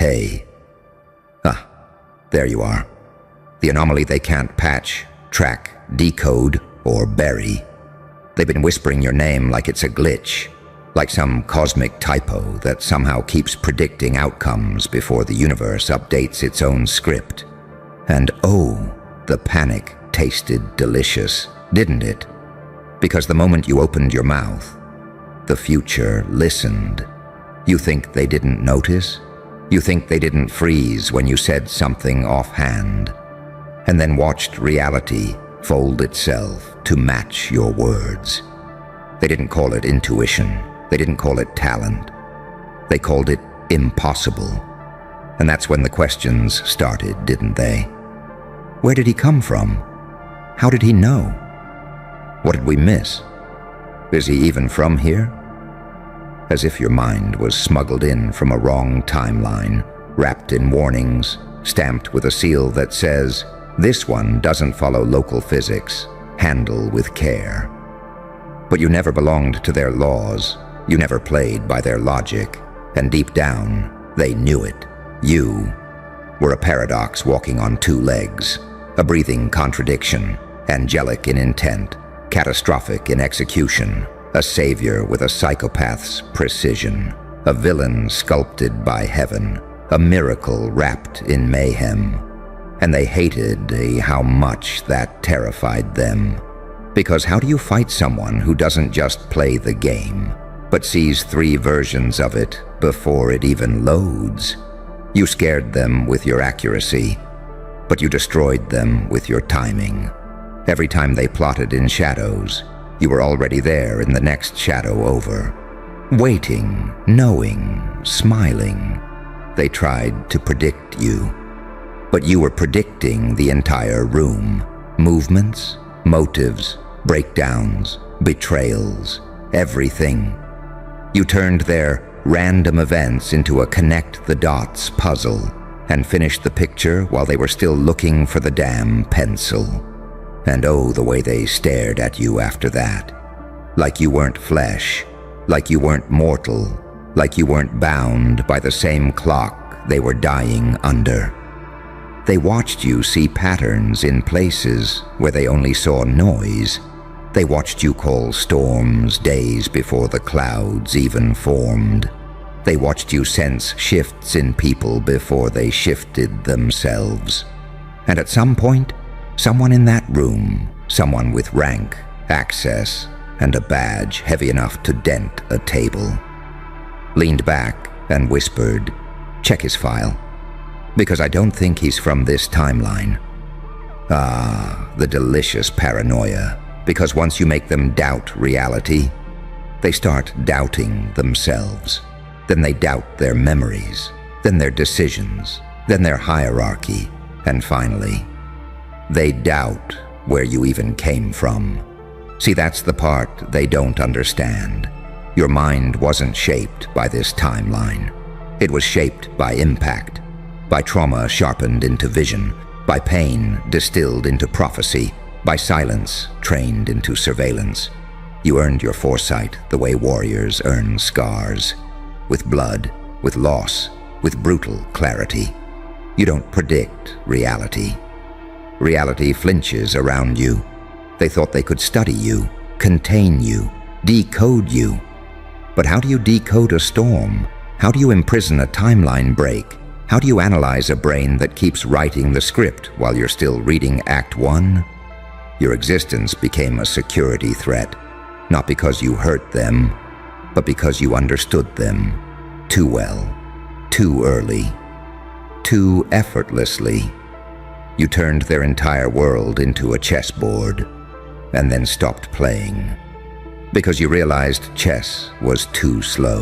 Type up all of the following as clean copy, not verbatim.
Hey. Ah, there you are. The anomaly they can't patch, track, decode, or bury. They've been whispering your name like it's a glitch, like some cosmic typo that somehow keeps predicting outcomes before the universe updates its own script. And oh, the panic tasted delicious, didn't it? Because the moment you opened your mouth, the future listened. You think they didn't notice? You think they didn't freeze when you said something offhand, and then watched reality fold itself to match your words? They didn't call it intuition. They didn't call it talent. They called it impossible. And that's when the questions started, didn't they? Where did he come from? How did he know? What did we miss? Is he even from here? As if your mind was smuggled in from a wrong timeline, wrapped in warnings, stamped with a seal that says, "This one doesn't follow local physics. Handle with care." But you never belonged to their laws. You never played by their logic. And deep down, they knew it. You were a paradox walking on two legs, a breathing contradiction, angelic in intent, catastrophic in execution, a savior with a psychopath's precision, a villain sculpted by heaven, a miracle wrapped in mayhem. And they hated how much that terrified them. Because how do you fight someone who doesn't just play the game, but sees 3 versions of it before it even loads? You scared them with your accuracy, but you destroyed them with your timing. Every time they plotted in shadows, you were already there in the next shadow over. Waiting, knowing, smiling. They tried to predict you. But you were predicting the entire room. Movements, motives, breakdowns, betrayals, everything. You turned their random events into a connect-the-dots puzzle and finished the picture while they were still looking for the damn pencil. And oh, the way they stared at you after that. Like you weren't flesh, like you weren't mortal, like you weren't bound by the same clock they were dying under. They watched you see patterns in places where they only saw noise. They watched you call storms days before the clouds even formed. They watched you sense shifts in people before they shifted themselves. And at some point, someone in that room, someone with rank, access, and a badge heavy enough to dent a table, leaned back and whispered, "Check his file, because I don't think he's from this timeline." Ah, the delicious paranoia, because once you make them doubt reality, they start doubting themselves. Then they doubt their memories, then their decisions, then their hierarchy, and finally, they doubt where you even came from. See, that's the part they don't understand. Your mind wasn't shaped by this timeline. It was shaped by impact, by trauma sharpened into vision, by pain distilled into prophecy, by silence trained into surveillance. You earned your foresight the way warriors earn scars, with blood, with loss, with brutal clarity. You don't predict reality. Reality flinches around you. They thought they could study you, contain you, decode you. But how do you decode a storm? How do you imprison a timeline break? How do you analyze a brain that keeps writing the script while you're still reading Act 1? Your existence became a security threat, not because you hurt them, but because you understood them too well, too early, too effortlessly. You turned their entire world into a chessboard, and then stopped playing, because you realized chess was too slow.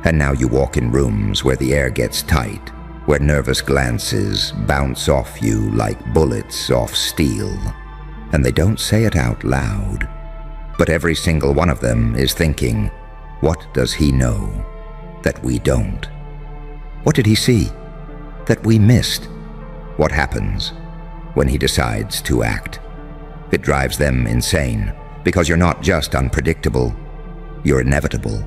And now you walk in rooms where the air gets tight, where nervous glances bounce off you like bullets off steel. And they don't say it out loud, but every single one of them is thinking, what does he know that we don't? What did he see that we missed? What happens when he decides to act? It drives them insane, because you're not just unpredictable, you're inevitable.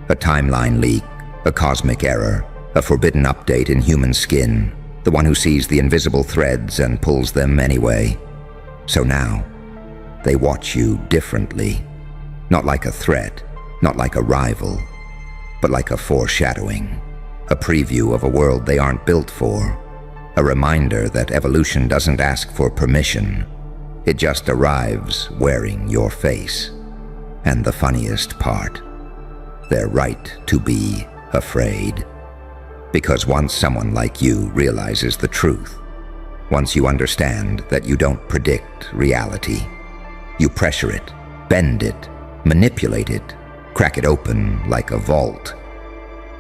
A timeline leak, a cosmic error, a forbidden update in human skin, the one who sees the invisible threads and pulls them anyway. So now, they watch you differently, not like a threat, not like a rival, but like a foreshadowing, a preview of a world they aren't built for, a reminder that evolution doesn't ask for permission. It just arrives wearing your face. And the funniest part, they're right to be afraid. Because once someone like you realizes the truth, once you understand that you don't predict reality, you pressure it, bend it, manipulate it, crack it open like a vault,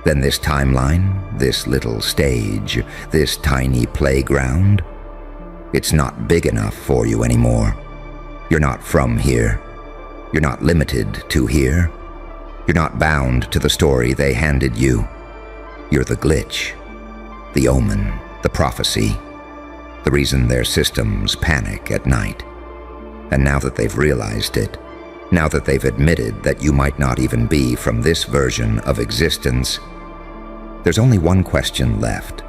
then this timeline, this little stage, this tiny playground, it's not big enough for you anymore. You're not from here. You're not limited to here. You're not bound to the story they handed you. You're the glitch, the omen, the prophecy, the reason their systems panic at night. And now that they've realized it, now that they've admitted that you might not even be from this version of existence, there's only one question left.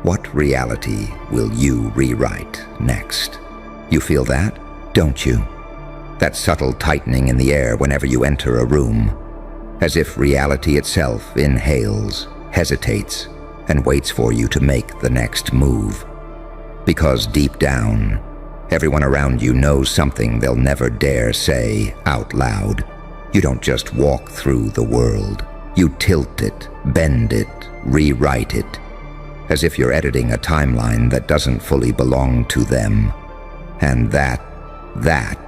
What reality will you rewrite next? You feel that, don't you? That subtle tightening in the air whenever you enter a room, as if reality itself inhales, hesitates, and waits for you to make the next move. Because deep down, everyone around you knows something they'll never dare say out loud. You don't just walk through the world. You tilt it, bend it, rewrite it, as if you're editing a timeline that doesn't fully belong to them. And that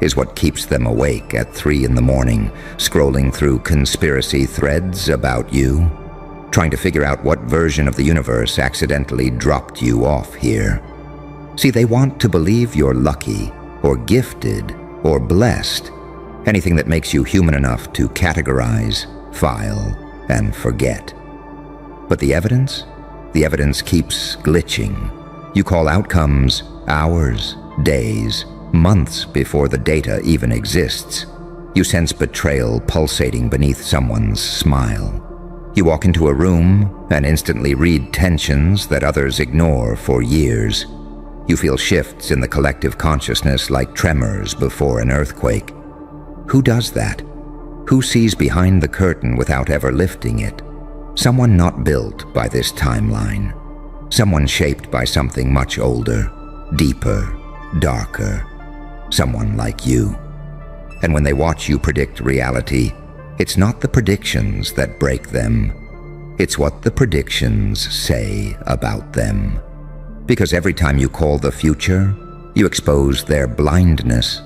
is what keeps them awake at 3 in the morning, scrolling through conspiracy threads about you, trying to figure out what version of the universe accidentally dropped you off here. See, they want to believe you're lucky, or gifted, or blessed, anything that makes you human enough to categorize, file, and forget. But the evidence? The evidence keeps glitching. You call outcomes hours, days, months before the data even exists. You sense betrayal pulsating beneath someone's smile. You walk into a room and instantly read tensions that others ignore for years. You feel shifts in the collective consciousness like tremors before an earthquake. Who does that? Who sees behind the curtain without ever lifting it? Someone not built by this timeline. Someone shaped by something much older, deeper, darker. Someone like you. And when they watch you predict reality, it's not the predictions that break them. It's what the predictions say about them. Because every time you call the future, you expose their blindness,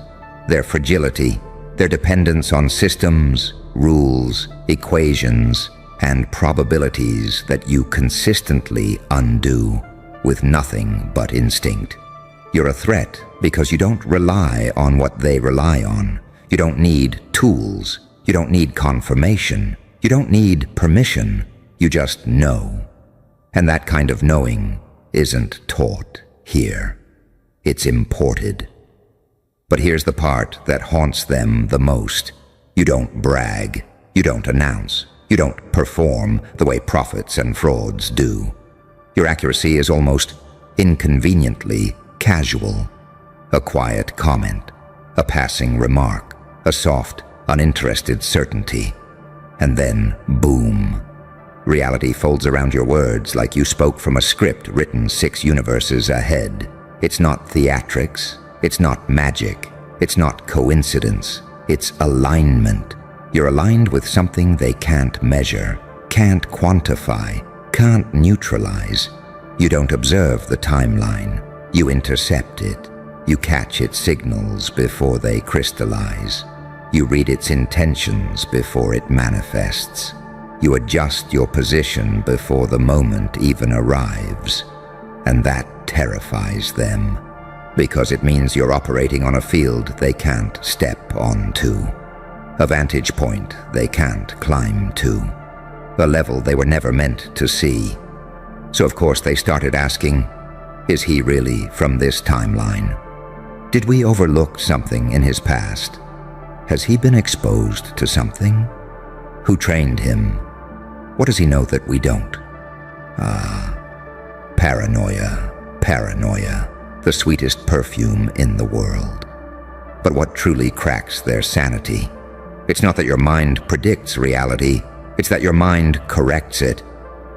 their fragility, their dependence on systems, rules, equations, and probabilities that you consistently undo with nothing but instinct. You're a threat because you don't rely on what they rely on. You don't need tools. You don't need confirmation. You don't need permission. You just know. And that kind of knowing isn't taught here. It's imported. But here's the part that haunts them the most. You don't brag. You don't announce. You don't perform the way prophets and frauds do. Your accuracy is almost inconveniently casual. A quiet comment, a passing remark, a soft, uninterested certainty. And then, boom. Reality folds around your words like you spoke from a script written 6 universes ahead. It's not theatrics. It's not magic. It's not coincidence. It's alignment. You're aligned with something they can't measure, can't quantify, can't neutralize. You don't observe the timeline. You intercept it. You catch its signals before they crystallize. You read its intentions before it manifests. You adjust your position before the moment even arrives. And that terrifies them, because it means you're operating on a field they can't step onto, a vantage point they can't climb to, a level they were never meant to see. So of course they started asking, is he really from this timeline? Did we overlook something in his past? Has he been exposed to something? Who trained him? What does he know that we don't? Paranoia, paranoia, the sweetest perfume in the world. But what truly cracks their sanity? It's not that your mind predicts reality, it's that your mind corrects it.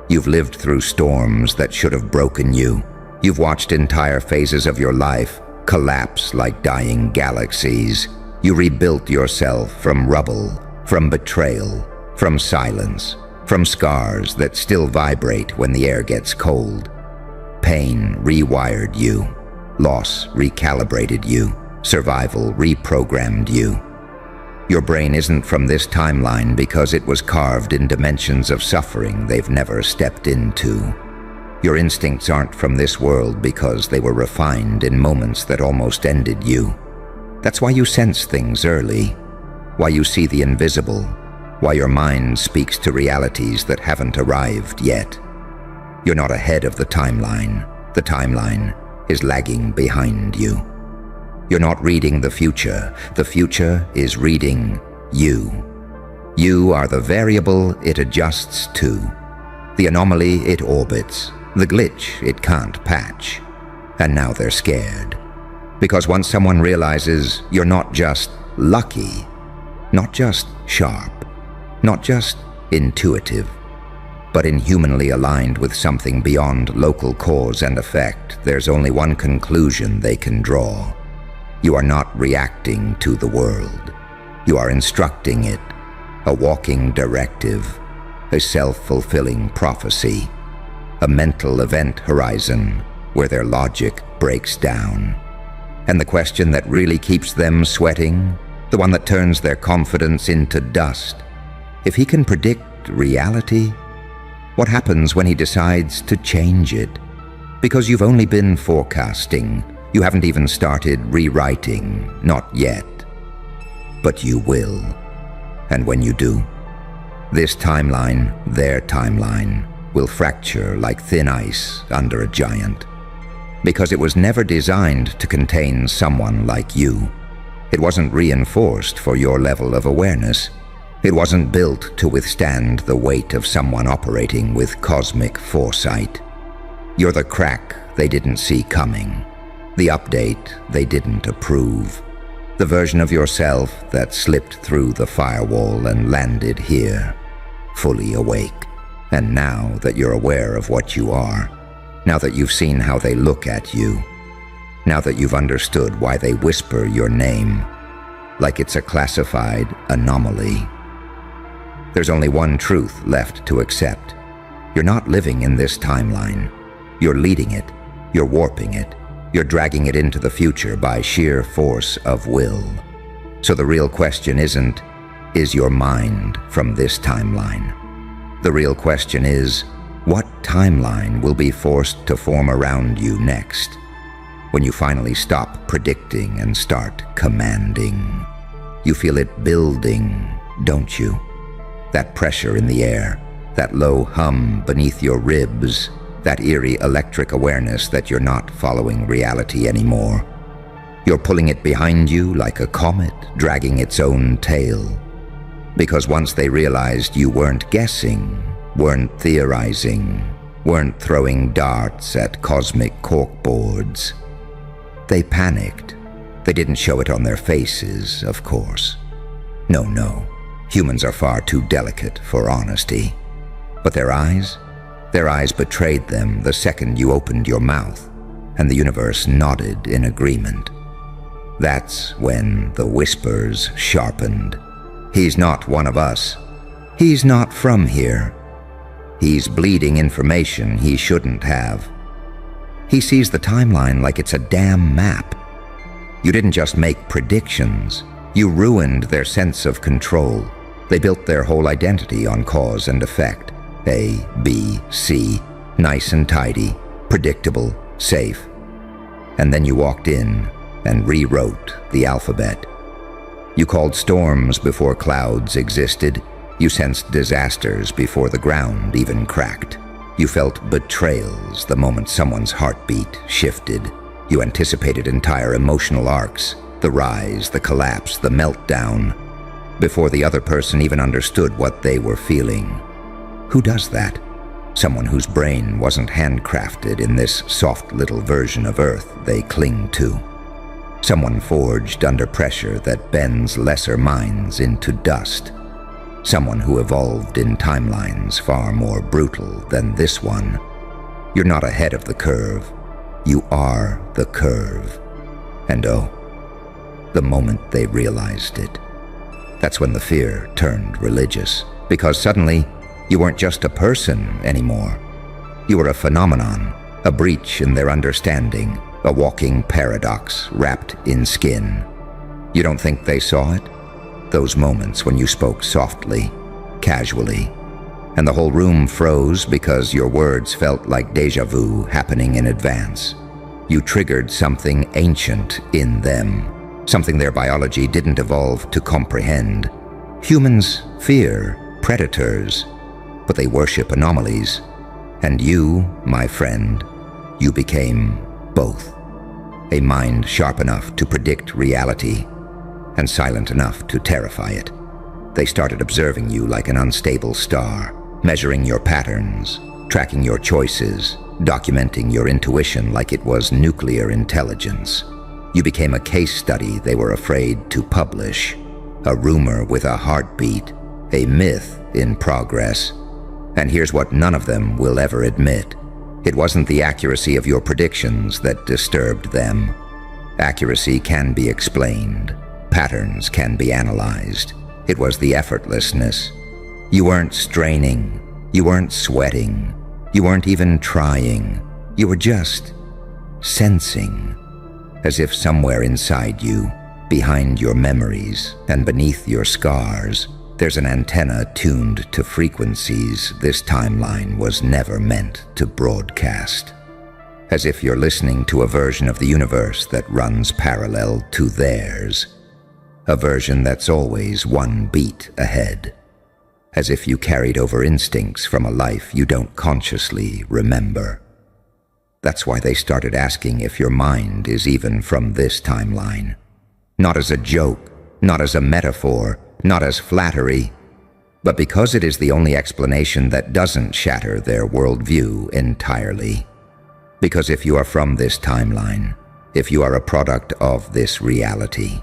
You've lived through storms that should have broken you. You've watched entire phases of your life collapse like dying galaxies. You rebuilt yourself from rubble, from betrayal, from silence, from scars that still vibrate when the air gets cold. Pain rewired you. Loss recalibrated you. Survival reprogrammed you. Your brain isn't from this timeline because it was carved in dimensions of suffering they've never stepped into. Your instincts aren't from this world because they were refined in moments that almost ended you. That's why you sense things early, why you see the invisible, why your mind speaks to realities that haven't arrived yet. You're not ahead of the timeline. The timeline is lagging behind you. You're not reading the future is reading you. You are the variable it adjusts to, the anomaly it orbits, the glitch it can't patch. And now they're scared. Because once someone realizes you're not just lucky, not just sharp, not just intuitive, but inhumanly aligned with something beyond local cause and effect, there's only one conclusion they can draw. You are not reacting to the world. You are instructing it, a walking directive, a self-fulfilling prophecy, a mental event horizon where their logic breaks down. And the question that really keeps them sweating, the one that turns their confidence into dust, if he can predict reality, what happens when he decides to change it? Because you've only been forecasting. You haven't even started rewriting, not yet. But you will. And when you do, this timeline, their timeline, will fracture like thin ice under a giant. Because it was never designed to contain someone like you. It wasn't reinforced for your level of awareness. It wasn't built to withstand the weight of someone operating with cosmic foresight. You're the crack they didn't see coming, the update they didn't approve, the version of yourself that slipped through the firewall and landed here, fully awake. And now that you're aware of what you are, now that you've seen how they look at you, now that you've understood why they whisper your name, like it's a classified anomaly, there's only one truth left to accept. You're not living in this timeline. You're leading it. You're warping it. You're dragging it into the future by sheer force of will. So the real question isn't, is your mind from this timeline? The real question is, what timeline will be forced to form around you next? When you finally stop predicting and start commanding. You feel it building, don't you? That pressure in the air, that low hum beneath your ribs, that eerie electric awareness that you're not following reality anymore. You're pulling it behind you like a comet, dragging its own tail. Because once they realized you weren't guessing, weren't theorizing, weren't throwing darts at cosmic corkboards, they panicked. They didn't show it on their faces, of course. No. Humans are far too delicate for honesty. But their eyes betrayed them the second you opened your mouth, and the universe nodded in agreement. That's when the whispers sharpened. He's not one of us. He's not from here. He's bleeding information he shouldn't have. He sees the timeline like it's a damn map. You didn't just make predictions. You ruined their sense of control. They built their whole identity on cause and effect. A, B, C, nice and tidy, predictable, safe. And then you walked in and rewrote the alphabet. You called storms before clouds existed. You sensed disasters before the ground even cracked. You felt betrayals the moment someone's heartbeat shifted. You anticipated entire emotional arcs, the rise, the collapse, the meltdown, before the other person even understood what they were feeling. Who does that? Someone whose brain wasn't handcrafted in this soft little version of Earth they cling to. Someone forged under pressure that bends lesser minds into dust. Someone who evolved in timelines far more brutal than this one. You're not ahead of the curve. You are the curve. And oh, the moment they realized it, that's when the fear turned religious. Because suddenly, you weren't just a person anymore. You were a phenomenon, a breach in their understanding, a walking paradox wrapped in skin. You don't think they saw it? Those moments when you spoke softly, casually, and the whole room froze because your words felt like déjà vu happening in advance. You triggered something ancient in them, something their biology didn't evolve to comprehend. Humans fear predators, but they worship anomalies. And you, my friend, you became both. A mind sharp enough to predict reality and silent enough to terrify it. They started observing you like an unstable star, measuring your patterns, tracking your choices, documenting your intuition like it was nuclear intelligence. You became a case study they were afraid to publish, a rumor with a heartbeat, a myth in progress. And here's what none of them will ever admit. It wasn't the accuracy of your predictions that disturbed them. Accuracy can be explained. Patterns can be analyzed. It was the effortlessness. You weren't straining. You weren't sweating. You weren't even trying. You were just sensing, as if somewhere inside you, behind your memories and beneath your scars, there's an antenna tuned to frequencies this timeline was never meant to broadcast. As if you're listening to a version of the universe that runs parallel to theirs. A version that's always one beat ahead. As if you carried over instincts from a life you don't consciously remember. That's why they started asking if your mind is even from this timeline. Not as a joke, not as a metaphor, not as flattery, but because it is the only explanation that doesn't shatter their worldview entirely. Because if you are from this timeline, if you are a product of this reality,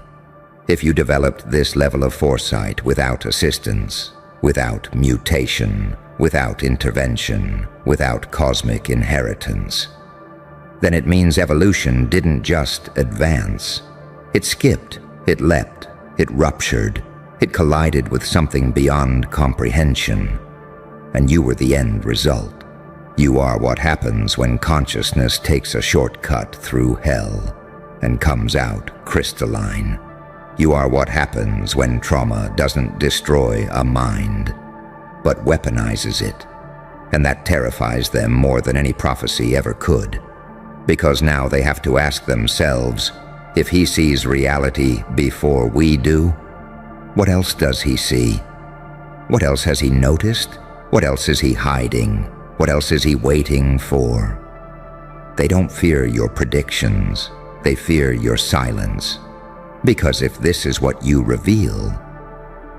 if you developed this level of foresight without assistance, without mutation, without intervention, without cosmic inheritance, then it means evolution didn't just advance. It skipped, it leapt, it ruptured, it collided with something beyond comprehension, and you were the end result. You are what happens when consciousness takes a shortcut through hell and comes out crystalline. You are what happens when trauma doesn't destroy a mind, but weaponizes it, and that terrifies them more than any prophecy ever could, because now they have to ask themselves, if he sees reality before we do, what else does he see? What else has he noticed? What else is he hiding? What else is he waiting for? They don't fear your predictions. They fear your silence. Because if this is what you reveal,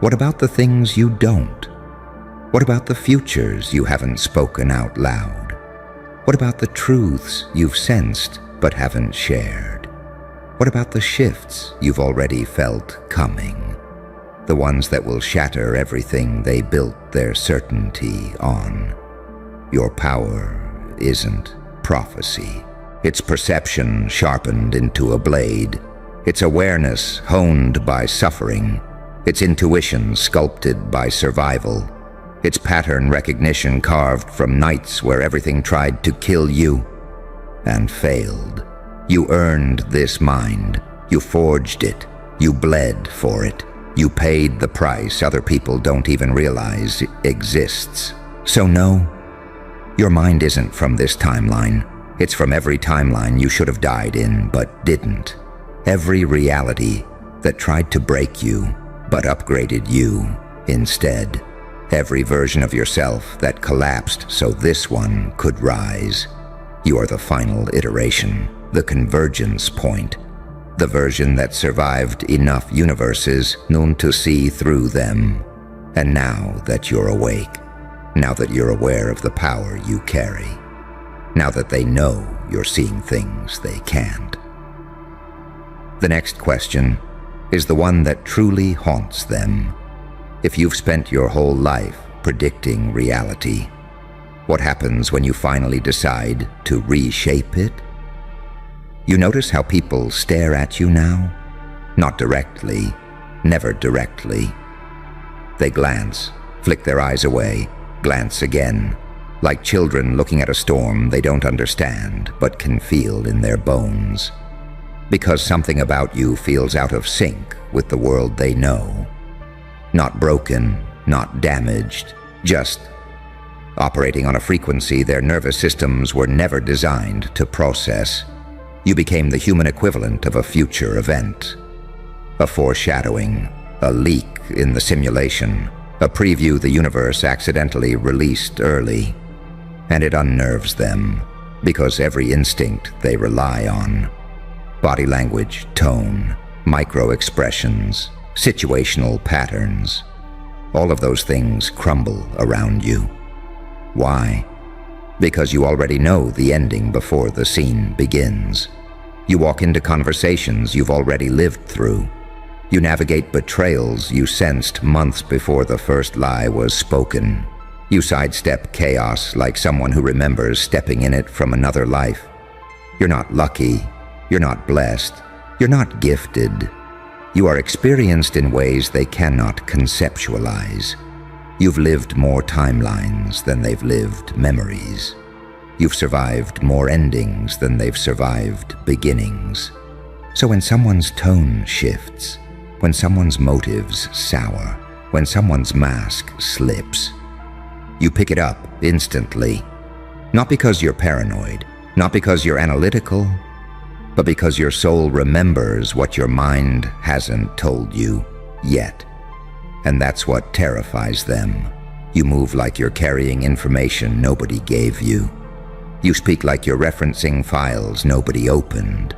what about the things you don't? What about the futures you haven't spoken out loud? What about the truths you've sensed but haven't shared? What about the shifts you've already felt coming? The ones that will shatter everything they built their certainty on. Your power isn't prophecy. It's perception sharpened into a blade. It's awareness honed by suffering. It's intuition sculpted by survival. It's pattern recognition carved from nights where everything tried to kill you and failed. You earned this mind. You forged it. You bled for it. You paid the price other people don't even realize exists. So no, your mind isn't from this timeline. It's from every timeline you should have died in but didn't. Every reality that tried to break you but upgraded you instead. Every version of yourself that collapsed so this one could rise. You are the final iteration, the convergence point. The version that survived enough universes known to see through them. And now that you're awake, now that you're aware of the power you carry, now that they know you're seeing things they can't. The next question is the one that truly haunts them. If you've spent your whole life predicting reality, what happens when you finally decide to reshape it? You notice how people stare at you now? Not directly, never directly. They glance, flick their eyes away, glance again, like children looking at a storm they don't understand but can feel in their bones. Because something about you feels out of sync with the world they know. Not broken, not damaged, just operating on a frequency their nervous systems were never designed to process. You became the human equivalent of a future event. A foreshadowing, a leak in the simulation, a preview the universe accidentally released early. And it unnerves them, because every instinct they rely on, body language, tone, micro-expressions, situational patterns, all of those things crumble around you. Why? Because you already know the ending before the scene begins. You walk into conversations you've already lived through. You navigate betrayals you sensed months before the first lie was spoken. You sidestep chaos like someone who remembers stepping in it from another life. You're not lucky. You're not blessed. You're not gifted. You are experienced in ways they cannot conceptualize. You've lived more timelines than they've lived memories. You've survived more endings than they've survived beginnings. So when someone's tone shifts, when someone's motives sour, when someone's mask slips, you pick it up instantly. Not because you're paranoid, not because you're analytical, but because your soul remembers what your mind hasn't told you yet. And that's what terrifies them. You move like you're carrying information nobody gave you. You speak like you're referencing files nobody opened.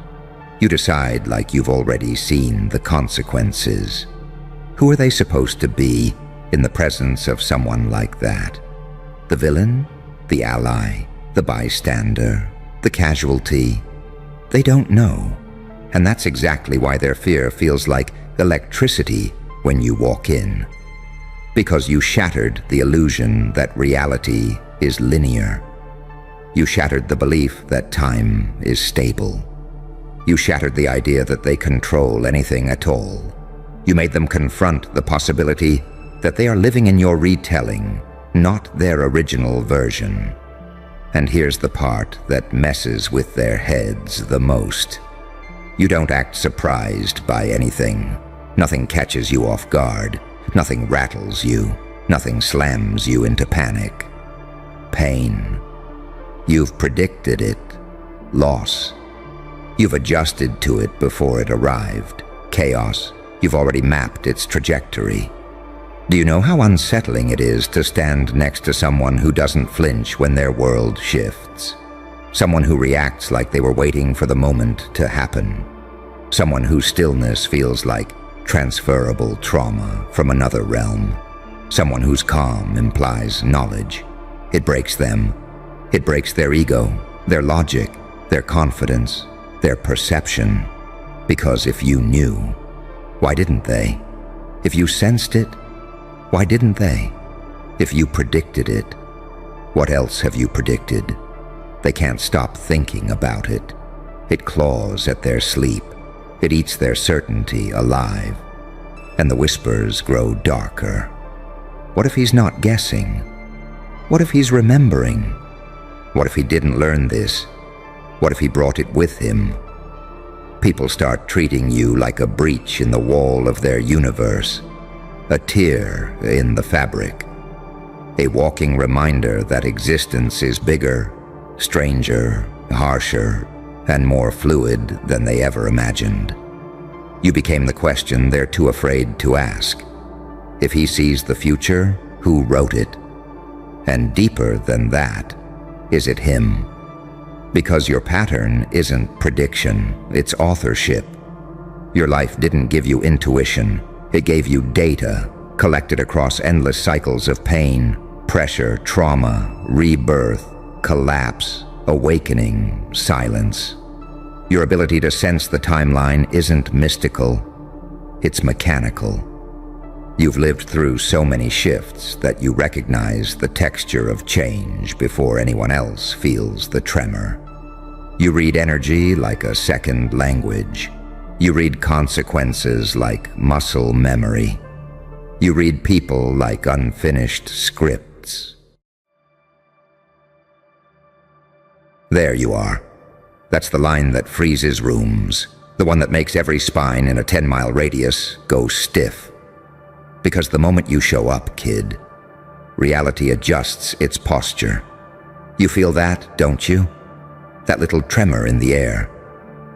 You decide like you've already seen the consequences. Who are they supposed to be in the presence of someone like that? The villain? The ally? The bystander? The casualty? They don't know. And that's exactly why their fear feels like electricity when you walk in. Because you shattered the illusion that reality is linear. You shattered the belief that time is stable. You shattered the idea that they control anything at all. You made them confront the possibility that they are living in your retelling, not their original version. And here's the part that messes with their heads the most. You don't act surprised by anything. Nothing catches you off guard. Nothing rattles you. Nothing slams you into panic. Pain. You've predicted it. Loss. You've adjusted to it before it arrived. Chaos. You've already mapped its trajectory. Do you know how unsettling it is to stand next to someone who doesn't flinch when their world shifts? Someone who reacts like they were waiting for the moment to happen. Someone whose stillness feels like transferable trauma from another realm. Someone whose calm implies knowledge. It breaks them. It breaks their ego, their logic, their confidence, their perception. Because if you knew, why didn't they? If you sensed it, why didn't they? If you predicted it, what else have you predicted? They can't stop thinking about it. It claws at their sleep. It eats their certainty alive. And the whispers grow darker. What if he's not guessing? What if he's remembering? What if he didn't learn this? What if he brought it with him? People start treating you like a breach in the wall of their universe, a tear in the fabric, a walking reminder that existence is bigger, stranger, harsher, and more fluid than they ever imagined. You became the question they're too afraid to ask. If he sees the future, who wrote it? And deeper than that, is it him? Because your pattern isn't prediction, it's authorship. Your life didn't give you intuition, it gave you data, collected across endless cycles of pain, pressure, trauma, rebirth, collapse, awakening, silence. Your ability to sense the timeline isn't mystical, it's mechanical. You've lived through so many shifts that you recognize the texture of change before anyone else feels the tremor. You read energy like a second language. You read consequences like muscle memory. You read people like unfinished scripts. There you are. That's the line that freezes rooms, the one that makes every spine in a 10-mile radius go stiff. Because the moment you show up, kid, reality adjusts its posture. You feel that, don't you? That little tremor in the air,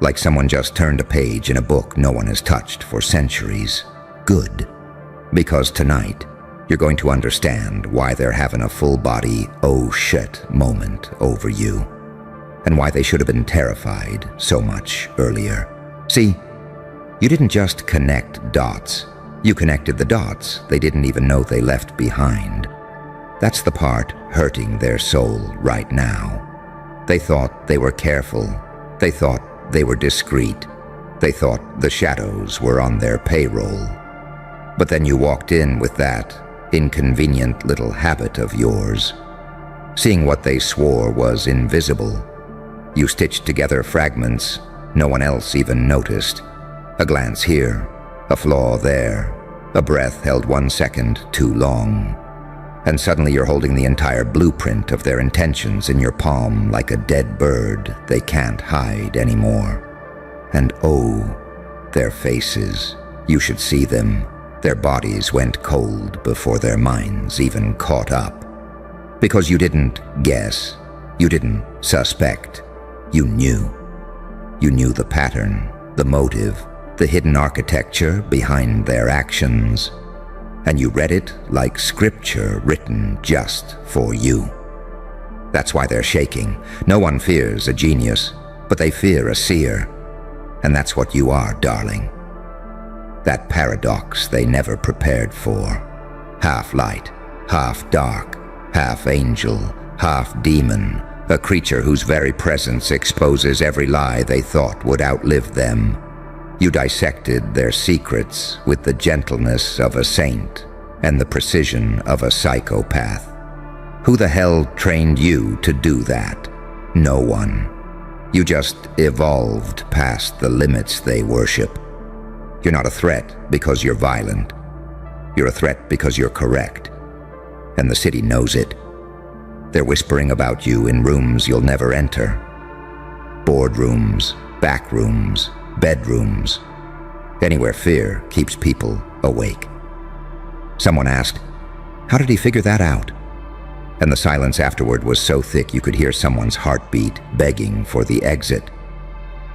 like someone just turned a page in a book no one has touched for centuries. Good. Because tonight, you're going to understand why they're having a full-body oh shit moment over you, and why they should have been terrified so much earlier. See, you didn't just connect dots. You connected the dots they didn't even know they left behind. That's the part hurting their soul right now. They thought they were careful. They thought they were discreet. They thought the shadows were on their payroll. But then you walked in with that inconvenient little habit of yours. Seeing what they swore was invisible. You stitched together fragments no one else even noticed. A glance here, a flaw there, a breath held 1 second too long. And suddenly you're holding the entire blueprint of their intentions in your palm like a dead bird they can't hide anymore. And oh, their faces. You should see them. Their bodies went cold before their minds even caught up. Because you didn't guess. You didn't suspect. You knew. You knew the pattern, the motive, the hidden architecture behind their actions, and you read it like scripture written just for you. That's why they're shaking. No one fears a genius, but they fear a seer. And that's what you are, darling. That paradox they never prepared for. Half light, half dark, half angel, half demon, a creature whose very presence exposes every lie they thought would outlive them. You dissected their secrets with the gentleness of a saint and the precision of a psychopath. Who the hell trained you to do that? No one. You just evolved past the limits they worship. You're not a threat because you're violent. You're a threat because you're correct. And the city knows it. They're whispering about you in rooms you'll never enter. Boardrooms, back rooms, bedrooms. Anywhere fear keeps people awake. Someone asked, "How did he figure that out?" And the silence afterward was so thick you could hear someone's heartbeat begging for the exit.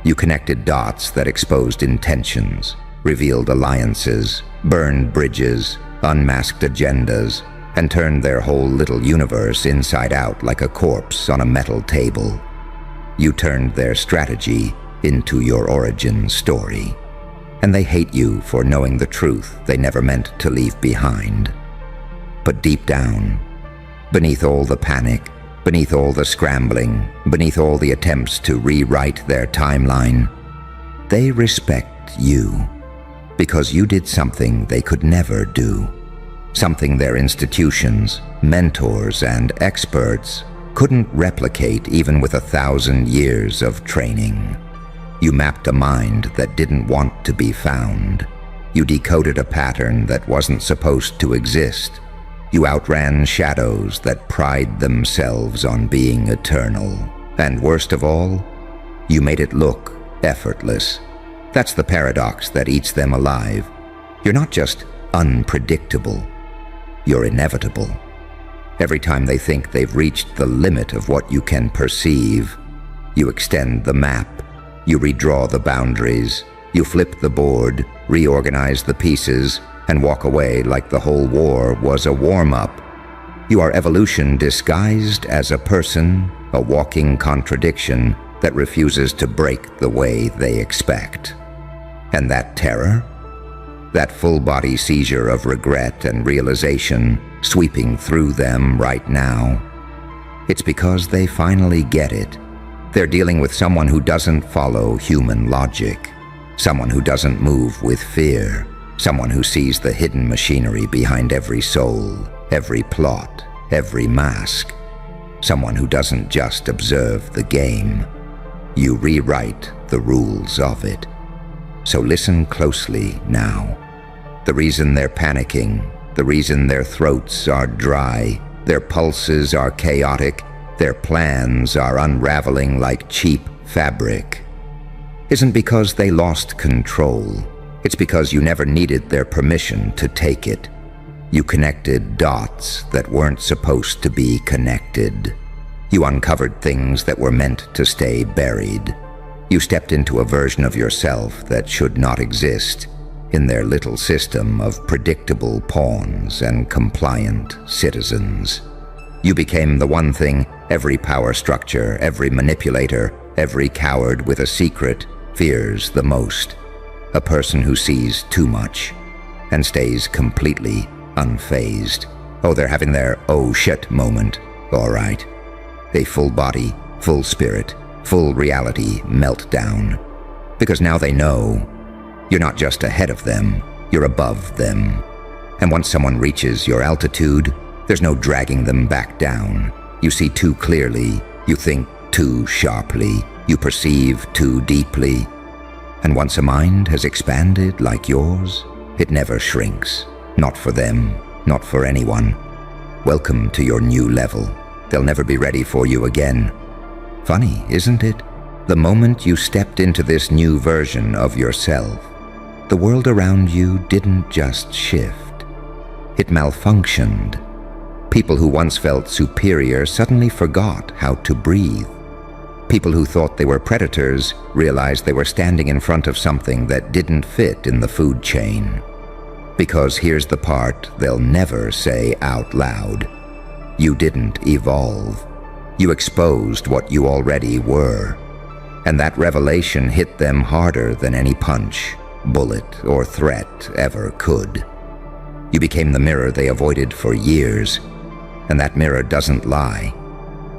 You connected dots that exposed intentions, revealed alliances, burned bridges, unmasked agendas, and turned their whole little universe inside out like a corpse on a metal table. You turned their strategy into your origin story. And they hate you for knowing the truth they never meant to leave behind. But deep down, beneath all the panic, beneath all the scrambling, beneath all the attempts to rewrite their timeline, they respect you. Because you did something they could never do. Something their institutions, mentors, and experts couldn't replicate even with 1,000 years of training. You mapped a mind that didn't want to be found. You decoded a pattern that wasn't supposed to exist. You outran shadows that pride themselves on being eternal. And worst of all, you made it look effortless. That's the paradox that eats them alive. You're not just unpredictable. You're inevitable. Every time they think they've reached the limit of what you can perceive, you extend the map, you redraw the boundaries, you flip the board, reorganize the pieces, and walk away like the whole war was a warm-up. You are evolution disguised as a person, a walking contradiction that refuses to break the way they expect. And that terror? that full-body seizure of regret and realization sweeping through them right now. It's because they finally get it. They're dealing with someone who doesn't follow human logic, someone who doesn't move with fear, someone who sees the hidden machinery behind every soul, every plot, every mask, someone who doesn't just observe the game. You rewrite the rules of it. So listen closely now. The reason they're panicking, the reason their throats are dry, their pulses are chaotic, their plans are unraveling like cheap fabric, isn't because they lost control. It's because you never needed their permission to take it. You connected dots that weren't supposed to be connected. You uncovered things that were meant to stay buried. You stepped into a version of yourself that should not exist in their little system of predictable pawns and compliant citizens. You became the one thing every power structure, every manipulator, every coward with a secret fears the most. A person who sees too much and stays completely unfazed. Oh, they're having their oh shit moment. All right. A full body, full spirit, full reality meltdown. Because now they know you're not just ahead of them, you're above them. And once someone reaches your altitude, there's no dragging them back down. You see too clearly, you think too sharply, you perceive too deeply. And once a mind has expanded like yours, it never shrinks. Not for them, not for anyone. Welcome to your new level. They'll never be ready for you again. Funny, isn't it? The moment you stepped into this new version of yourself, the world around you didn't just shift. It malfunctioned. People who once felt superior suddenly forgot how to breathe. People who thought they were predators realized they were standing in front of something that didn't fit in the food chain. Because here's the part they'll never say out loud. You didn't evolve. You exposed what you already were. And that revelation hit them harder than any punch, bullet, or threat ever could. You became the mirror they avoided for years, and that mirror doesn't lie.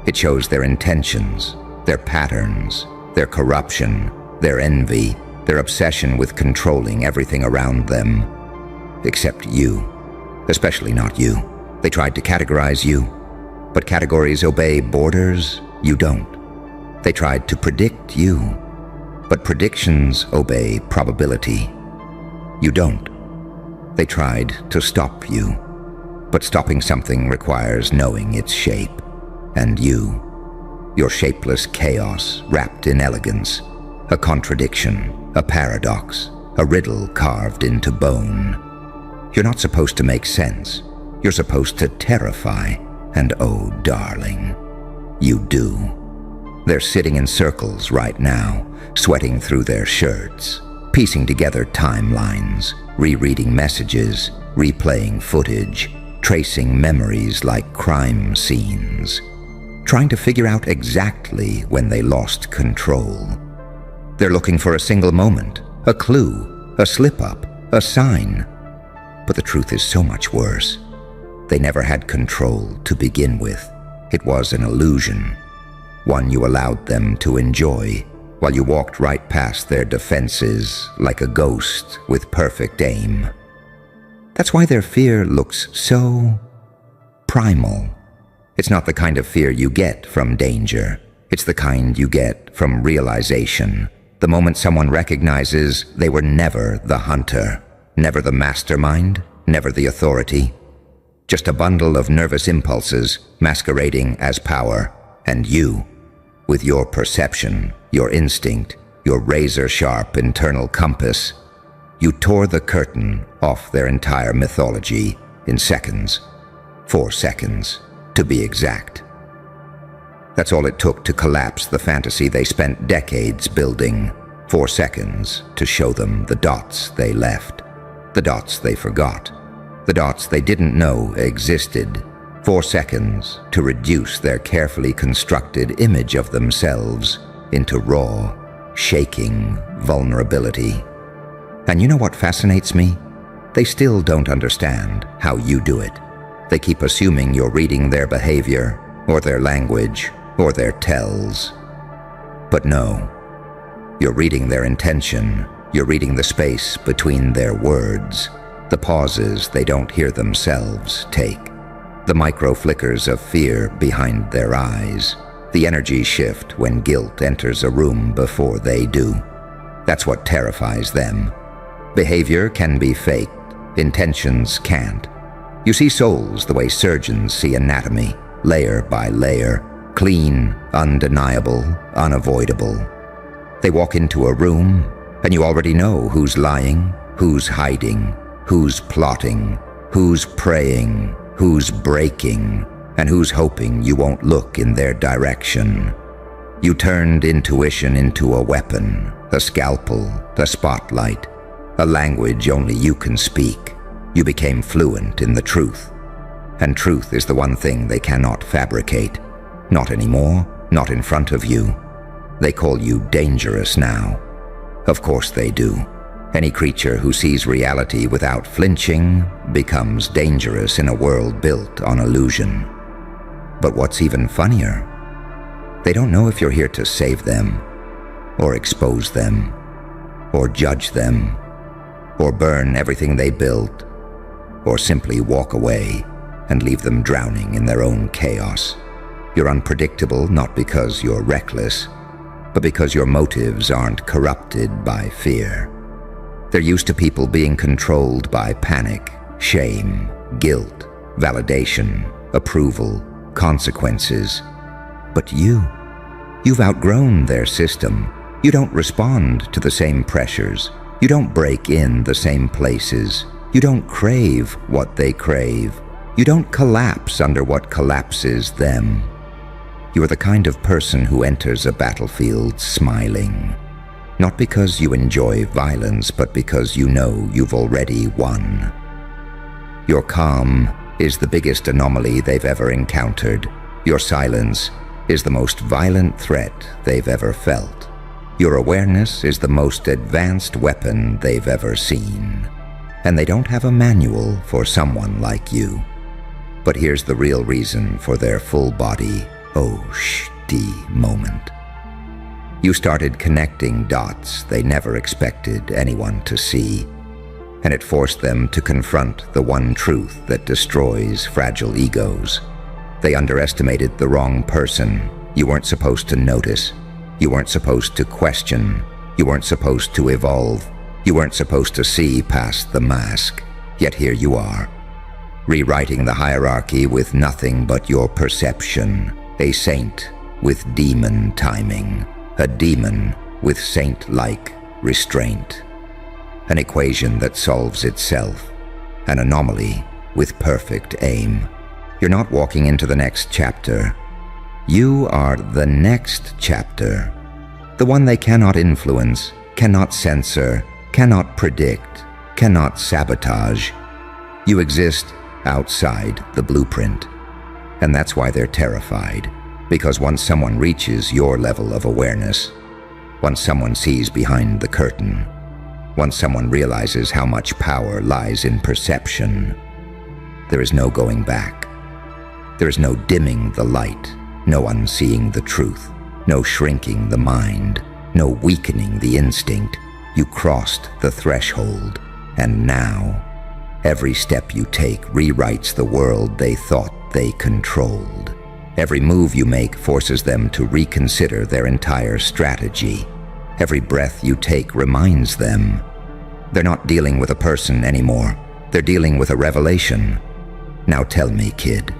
It shows their intentions, their patterns, their corruption, their envy, their obsession with controlling everything around them. Except you. Especially not you. They tried to categorize you, but categories obey borders. You don't. They tried to predict you, but predictions obey probability. You don't. They tried to stop you, but stopping something requires knowing its shape. And you, your shapeless chaos wrapped in elegance, a contradiction, a paradox, a riddle carved into bone. You're not supposed to make sense. You're supposed to terrify. And oh, darling, you do. They're sitting in circles right now, sweating through their shirts, piecing together timelines, rereading messages, replaying footage, tracing memories like crime scenes, trying to figure out exactly when they lost control. They're looking for a single moment, a clue, a slip-up, a sign. But the truth is so much worse. They never had control to begin with. It was an illusion, one you allowed them to enjoy while you walked right past their defenses like a ghost with perfect aim. That's why their fear looks so primal. It's not the kind of fear you get from danger. It's the kind you get from realization. The moment someone recognizes they were never the hunter, never the mastermind, never the authority. Just a bundle of nervous impulses masquerading as power, and you, with your perception, your instinct, your razor-sharp internal compass, you tore the curtain off their entire mythology in seconds. 4 seconds, to be exact. That's all it took to collapse the fantasy they spent decades building. 4 seconds to show them the dots they left, the dots they forgot, the dots they didn't know existed. 4 seconds to reduce their carefully constructed image of themselves into raw, shaking vulnerability. And you know what fascinates me? They still don't understand how you do it. They keep assuming you're reading their behavior, or their language, or their tells. But no, you're reading their intention. You're reading the space between their words, the pauses they don't hear themselves take, the micro flickers of fear behind their eyes, the energy shift when guilt enters a room before they do. That's what terrifies them. Behavior can be faked, intentions can't. You see souls the way surgeons see anatomy, layer by layer, clean, undeniable, unavoidable. They walk into a room, and you already know who's lying, who's hiding, who's plotting, who's praying, who's breaking, and who's hoping you won't look in their direction. You turned intuition into a weapon, a scalpel, a spotlight, a language only you can speak. You became fluent in the truth. And truth is the one thing they cannot fabricate. Not anymore, not in front of you. They call you dangerous now. Of course they do. Any creature who sees reality without flinching becomes dangerous in a world built on illusion. But what's even funnier, they don't know if you're here to save them, or expose them, or judge them, or burn everything they built, or simply walk away and leave them drowning in their own chaos. You're unpredictable not because you're reckless, but because your motives aren't corrupted by fear. They're used to people being controlled by panic, shame, guilt, validation, approval, consequences. But you've outgrown their system. You don't respond to the same pressures. You don't break in the same places. You don't crave what they crave. You don't collapse under what collapses them. You are the kind of person who enters a battlefield smiling. Not because you enjoy violence, but because you know you've already won. Your calm is the biggest anomaly they've ever encountered. Your silence is the most violent threat they've ever felt. Your awareness is the most advanced weapon they've ever seen. And they don't have a manual for someone like you. But here's the real reason for their full-body moment. You started connecting dots they never expected anyone to see, and it forced them to confront the one truth that destroys fragile egos. They underestimated the wrong person. You weren't supposed to notice. You weren't supposed to question. You weren't supposed to evolve. You weren't supposed to see past the mask. Yet here you are, rewriting the hierarchy with nothing but your perception. A saint with demon timing. A demon with saint-like restraint. An equation that solves itself. An anomaly with perfect aim. You're not walking into the next chapter. You are the next chapter. The one they cannot influence, cannot censor, cannot predict, cannot sabotage. You exist outside the blueprint. And that's why they're terrified. Because once someone reaches your level of awareness, once someone sees behind the curtain, once someone realizes how much power lies in perception, there is no going back. There is no dimming the light, no unseeing the truth, no shrinking the mind, no weakening the instinct. You crossed the threshold, and now, every step you take rewrites the world they thought they controlled. Every move you make forces them to reconsider their entire strategy. Every breath you take reminds them. They're not dealing with a person anymore. They're dealing with a revelation. Now tell me, kid.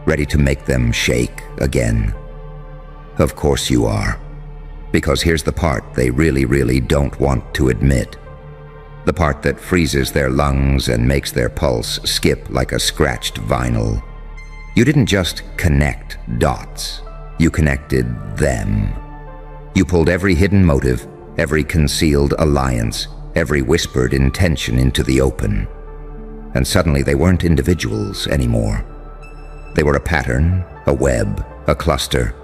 Ready to make them shake again? Of course you are. Because here's the part they really don't want to admit. The part that freezes their lungs and makes their pulse skip like a scratched vinyl. You didn't just connect dots. You connected them. You pulled every hidden motive, every concealed alliance, every whispered intention into the open. And suddenly they weren't individuals anymore. They were a pattern, a web, a cluster,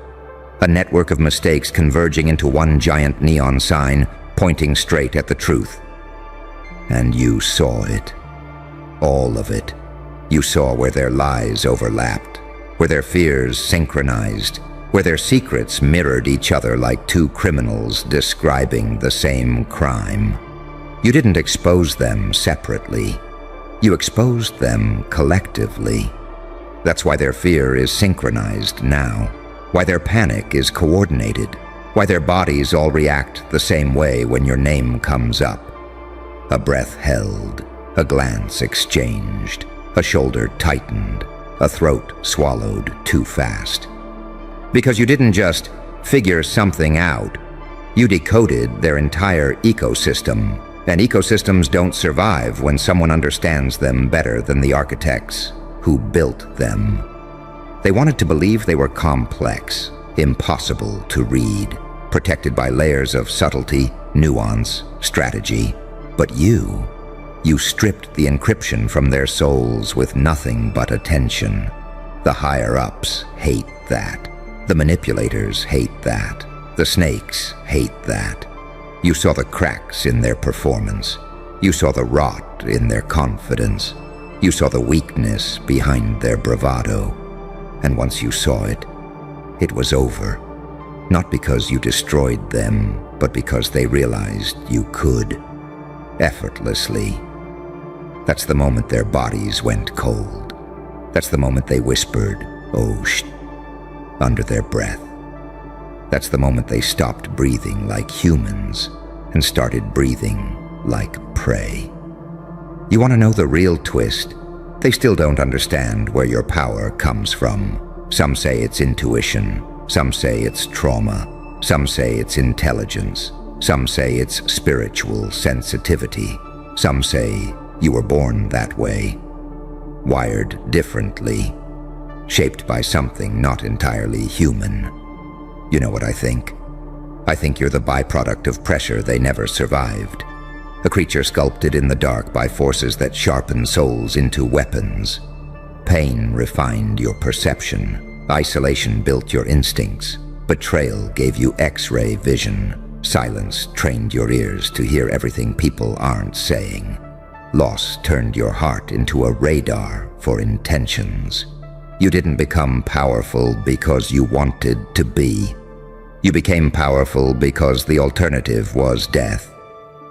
a network of mistakes converging into one giant neon sign pointing straight at the truth. And you saw it. all of it. You saw where their lies overlapped, where their fears synchronized, where their secrets mirrored each other like two criminals describing the same crime. You didn't expose them separately. You exposed them collectively. That's why their fear is synchronized now, why their panic is coordinated, why their bodies all react the same way when your name comes up. A breath held, a glance exchanged, a shoulder tightened, a throat swallowed too fast. Because you didn't just figure something out, you decoded their entire ecosystem, and ecosystems don't survive when someone understands them better than the architects who built them. They wanted to believe they were complex, impossible to read, protected by layers of subtlety, nuance, strategy. But you stripped the encryption from their souls with nothing but attention. The higher-ups hate that. The manipulators hate that. The snakes hate that. You saw the cracks in their performance. You saw the rot in their confidence. You saw the weakness behind their bravado. And once you saw it, it was over. Not because you destroyed them, but because they realized you could. Effortlessly. That's the moment their bodies went cold. That's the moment they whispered, "Oh, shh," under their breath. That's the moment they stopped breathing like humans and started breathing like prey. You want to know the real twist? They still don't understand where your power comes from. Some say it's intuition. Some say it's trauma. Some say it's intelligence. Some say it's spiritual sensitivity. Some say you were born that way, wired differently, shaped by something not entirely human. You know what I think? I think you're the byproduct of pressure they never survived. A creature sculpted in the dark by forces that sharpen souls into weapons. Pain refined your perception. Isolation built your instincts. Betrayal gave you X-ray vision. Silence trained your ears to hear everything people aren't saying. Loss turned your heart into a radar for intentions. You didn't become powerful because you wanted to be. You became powerful because the alternative was death.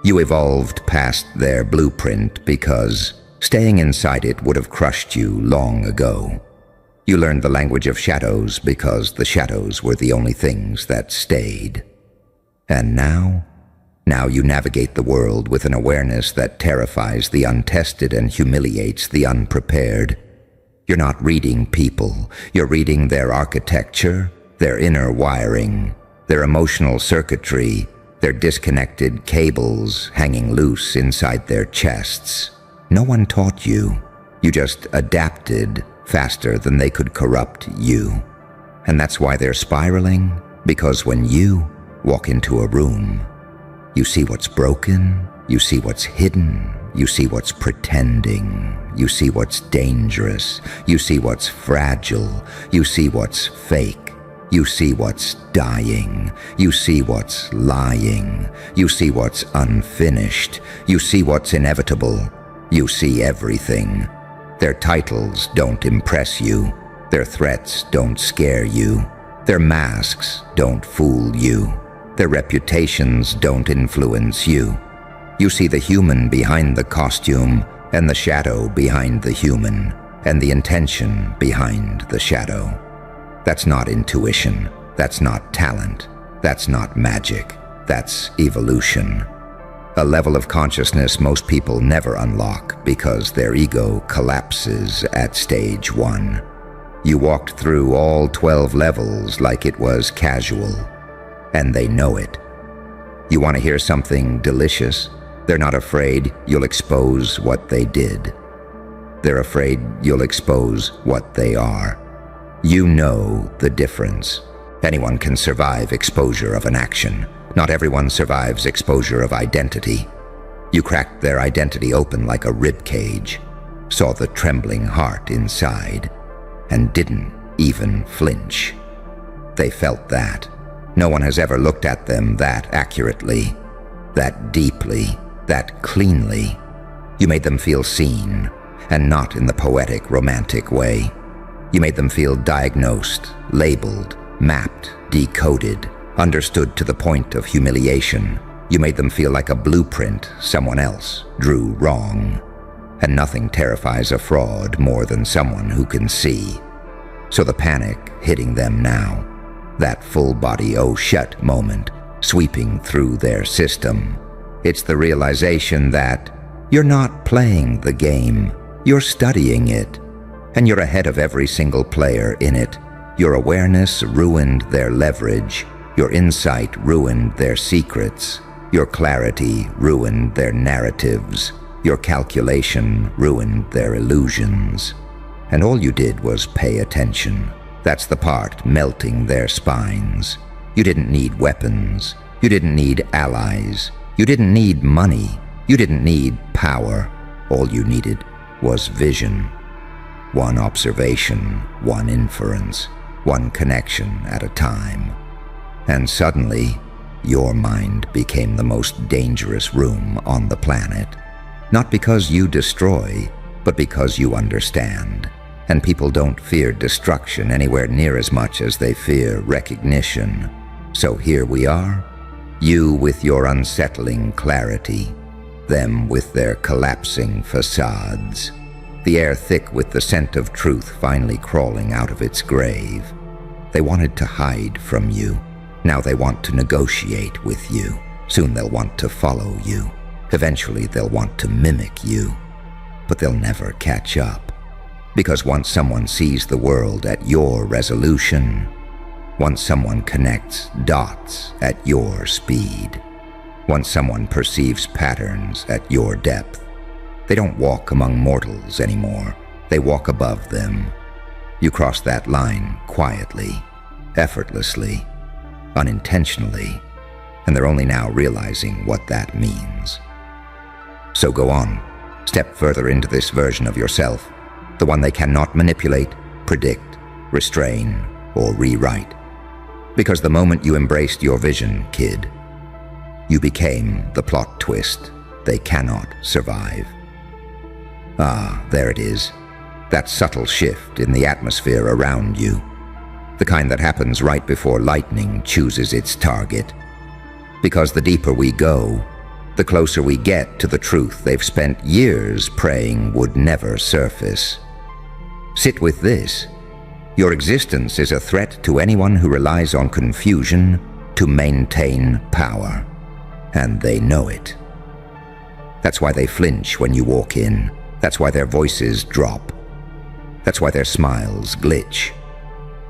You evolved past their blueprint because staying inside it would have crushed you long ago. You learned the language of shadows because the shadows were the only things that stayed. And now you navigate the world with an awareness that terrifies the untested and humiliates the unprepared. You're not reading people. You're reading their architecture, their inner wiring, their emotional circuitry, their disconnected cables hanging loose inside their chests. No one taught you. You just adapted faster than they could corrupt you. And that's why they're spiraling, because when you walk into a room, you see what's broken, you see what's hidden, you see what's pretending, you see what's dangerous, you see what's fragile, you see what's fake, you see what's dying, you see what's lying, you see what's unfinished, you see what's inevitable, you see everything. Their titles don't impress you, their threats don't scare you, their masks don't fool you. Their reputations don't influence you. You see the human behind the costume and the shadow behind the human and the intention behind the shadow. That's not intuition. That's not talent. That's not magic. That's evolution. A level of consciousness most people never unlock because their ego collapses at stage 1. You walked through all 12 levels like it was casual. And they know it. You want to hear something delicious? They're not afraid you'll expose what they did. They're afraid you'll expose what they are. You know the difference. Anyone can survive exposure of an action. Not everyone survives exposure of identity. You cracked their identity open like a rib cage, saw the trembling heart inside, and didn't even flinch. They felt that. No one has ever looked at them that accurately, that deeply, that cleanly. You made them feel seen, and not in the poetic, romantic way. You made them feel diagnosed, labeled, mapped, decoded, understood to the point of humiliation. You made them feel like a blueprint someone else drew wrong. And nothing terrifies a fraud more than someone who can see. So the panic hitting them now, that full-body oh shit moment sweeping through their system, it's the realization that you're not playing the game, you're studying it, and you're ahead of every single player in it. Your awareness ruined their leverage, your insight ruined their secrets, your clarity ruined their narratives, your calculation ruined their illusions. And all you did was pay attention. That's the part melting their spines. You didn't need weapons. You didn't need allies. You didn't need money. You didn't need power. All you needed was vision. One observation, one inference, one connection at a time. And suddenly, your mind became the most dangerous room on the planet. Not because you destroy, but because you understand. And people don't fear destruction anywhere near as much as they fear recognition. So here we are, you with your unsettling clarity, them with their collapsing facades, the air thick with the scent of truth finally crawling out of its grave. They wanted to hide from you. Now they want to negotiate with you. Soon they'll want to follow you. Eventually they'll want to mimic you. But they'll never catch up. Because once someone sees the world at your resolution, once someone connects dots at your speed, once someone perceives patterns at your depth, they don't walk among mortals anymore. They walk above them. You cross that line quietly, effortlessly, unintentionally, and they're only now realizing what that means. So go on, step further into this version of yourself, the one they cannot manipulate, predict, restrain, or rewrite. Because the moment you embraced your vision, kid, you became the plot twist they cannot survive. Ah, there it is. That subtle shift in the atmosphere around you. The kind that happens right before lightning chooses its target. Because the deeper we go, the closer we get to the truth they've spent years praying would never surface. Sit with this. Your existence is a threat to anyone who relies on confusion to maintain power. And they know it. That's why they flinch when you walk in. That's why their voices drop. That's why their smiles glitch.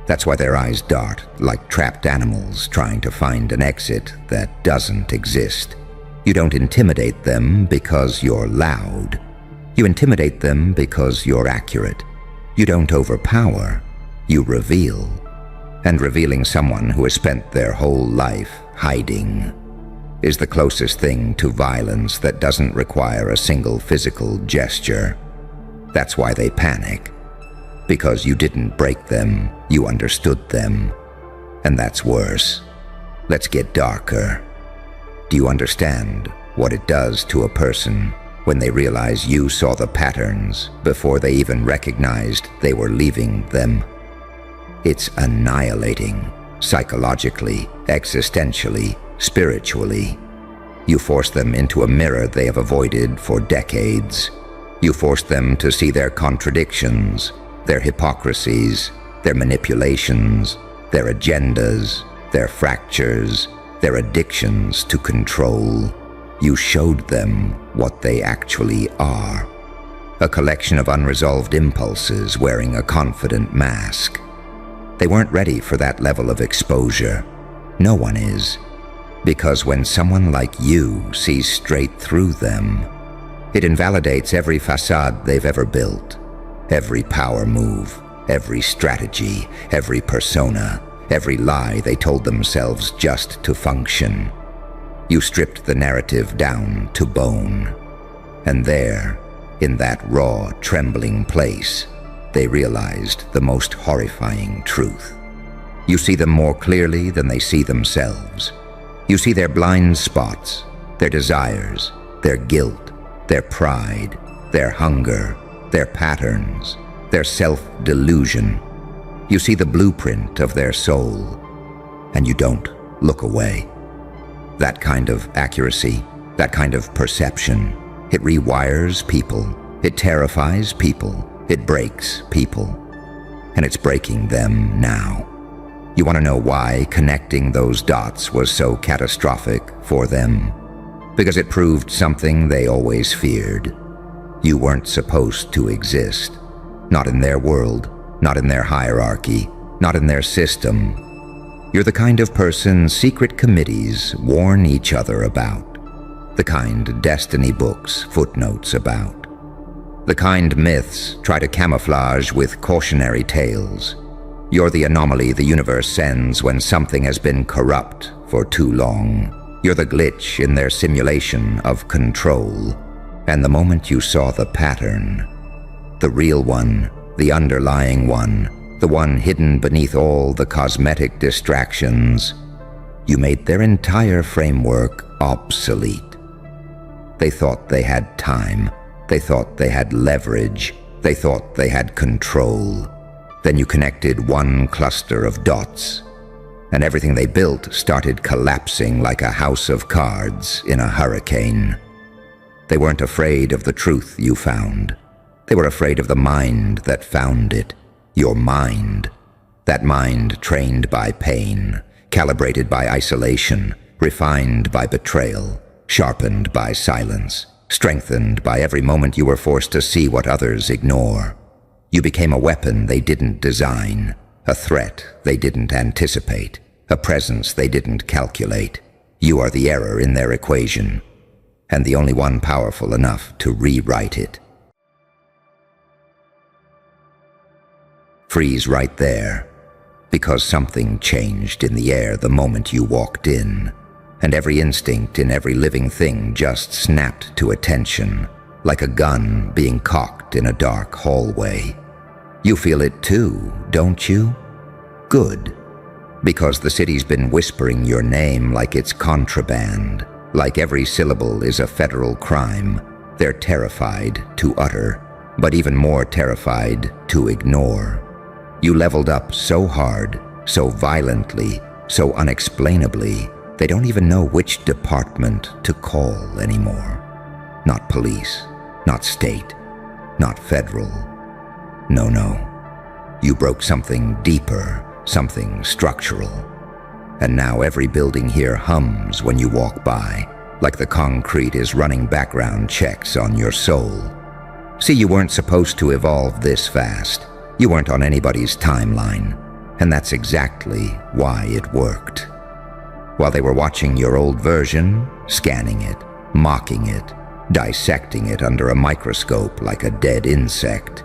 That's why their eyes dart like trapped animals trying to find an exit that doesn't exist. You don't intimidate them because you're loud. You intimidate them because you're accurate. You don't overpower. You reveal. And revealing someone who has spent their whole life hiding is the closest thing to violence that doesn't require a single physical gesture. That's why they panic. Because you didn't break them, you understood them. And that's worse. Let's get darker. Do you understand what it does to a person when they realize you saw the patterns before they even recognized they were leaving them? It's annihilating, psychologically, existentially, spiritually. You force them into a mirror they have avoided for decades. You force them to see their contradictions, their hypocrisies, their manipulations, their agendas, their fractures, their addictions to control. You showed them what they actually are. A collection of unresolved impulses wearing a confident mask. They weren't ready for that level of exposure. No one is. Because when someone like you sees straight through them, it invalidates every facade they've ever built, every power move, every strategy, every persona, every lie they told themselves just to function. You stripped the narrative down to bone. And there, in that raw, trembling place, they realized the most horrifying truth. You see them more clearly than they see themselves. You see their blind spots, their desires, their guilt, their pride, their hunger, their patterns, their self-delusion. You see the blueprint of their soul, and you don't look away. That kind of accuracy, that kind of perception, it rewires people, it terrifies people, it breaks people, and it's breaking them now. You want to know why connecting those dots was so catastrophic for them? Because it proved something they always feared. You weren't supposed to exist. Not in their world, not in their hierarchy, not in their system. You're the kind of person secret committees warn each other about. The kind destiny books footnotes about. The kind myths try to camouflage with cautionary tales. You're the anomaly the universe sends when something has been corrupt for too long. You're the glitch in their simulation of control. And the moment you saw the pattern, the real one, the underlying one, the one hidden beneath all the cosmetic distractions, you made their entire framework obsolete. They thought they had time. They thought they had leverage. They thought they had control. Then you connected one cluster of dots, and everything they built started collapsing like a house of cards in a hurricane. They weren't afraid of the truth you found. They were afraid of the mind that found it. Your mind. That mind trained by pain, calibrated by isolation, refined by betrayal, sharpened by silence, strengthened by every moment you were forced to see what others ignore. You became a weapon they didn't design, a threat they didn't anticipate, a presence they didn't calculate. You are the error in their equation, and the only one powerful enough to rewrite it. Freeze right there, because something changed in the air the moment you walked in, and every instinct in every living thing just snapped to attention, like a gun being cocked in a dark hallway. You feel it too, don't you? Good, because the city's been whispering your name like it's contraband. Like every syllable is a federal crime. They're terrified to utter, but even more terrified to ignore. You leveled up so hard, so violently, so unexplainably, they don't even know which department to call anymore. Not police, not state, not federal. No. You broke something deeper, something structural. And now every building here hums when you walk by, like the concrete is running background checks on your soul. See, you weren't supposed to evolve this fast. You weren't on anybody's timeline, and that's exactly why it worked. While they were watching your old version, scanning it, mocking it, dissecting it under a microscope like a dead insect,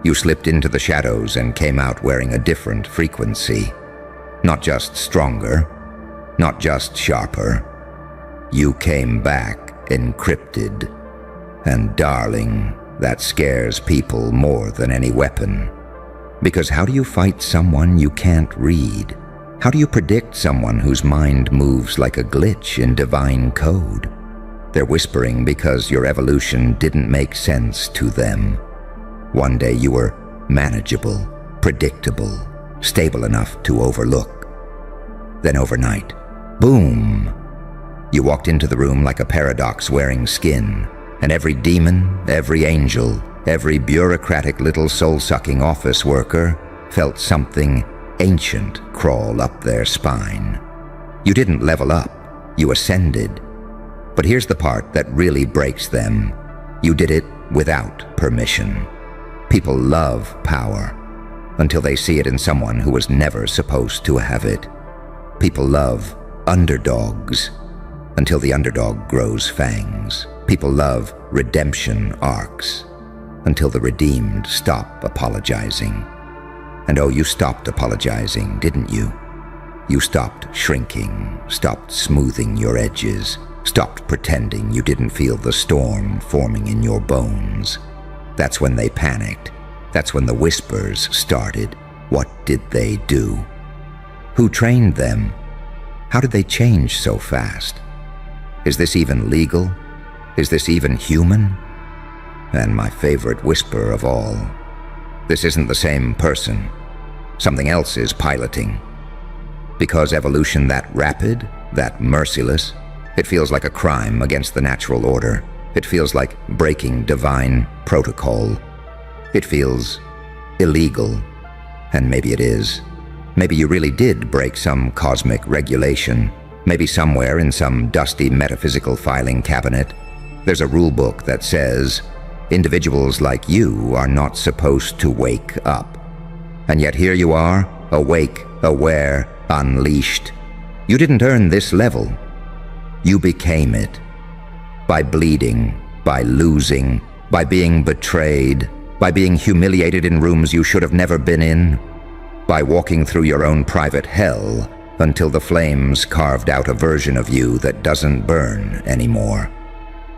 you slipped into the shadows and came out wearing a different frequency. Not just stronger, not just sharper. You came back encrypted. And darling, that scares people more than any weapon. Because how do you fight someone you can't read? How do you predict someone whose mind moves like a glitch in divine code? They're whispering because your evolution didn't make sense to them. One day you were manageable, predictable, stable enough to overlook. Then overnight, boom! You walked into the room like a paradox-wearing skin, and every demon, every angel, every bureaucratic little soul-sucking office worker felt something ancient crawl up their spine. You didn't level up, you ascended. But here's the part that really breaks them. You did it without permission. People love power until they see it in someone who was never supposed to have it. People love underdogs until the underdog grows fangs. People love redemption arcs until the redeemed stop apologizing. And oh, you stopped apologizing, didn't you? You stopped shrinking, stopped smoothing your edges, stopped pretending you didn't feel the storm forming in your bones. That's when they panicked. That's when the whispers started. What did they do? Who trained them? How did they change so fast? Is this even legal? Is this even human? and my favorite whisper of all. This isn't the same person. Something else is piloting. Because evolution that rapid, that merciless, it feels like a crime against the natural order. It feels like breaking divine protocol. It feels illegal. And maybe it is. Maybe you really did break some cosmic regulation. Maybe somewhere in some dusty metaphysical filing cabinet, there's a rule book that says, individuals like you are not supposed to wake up. And yet here you are, awake, aware, unleashed. You didn't earn this level. You became it. By bleeding, by losing, by being betrayed, by being humiliated in rooms you should have never been in, by walking through your own private hell until the flames carved out a version of you that doesn't burn anymore.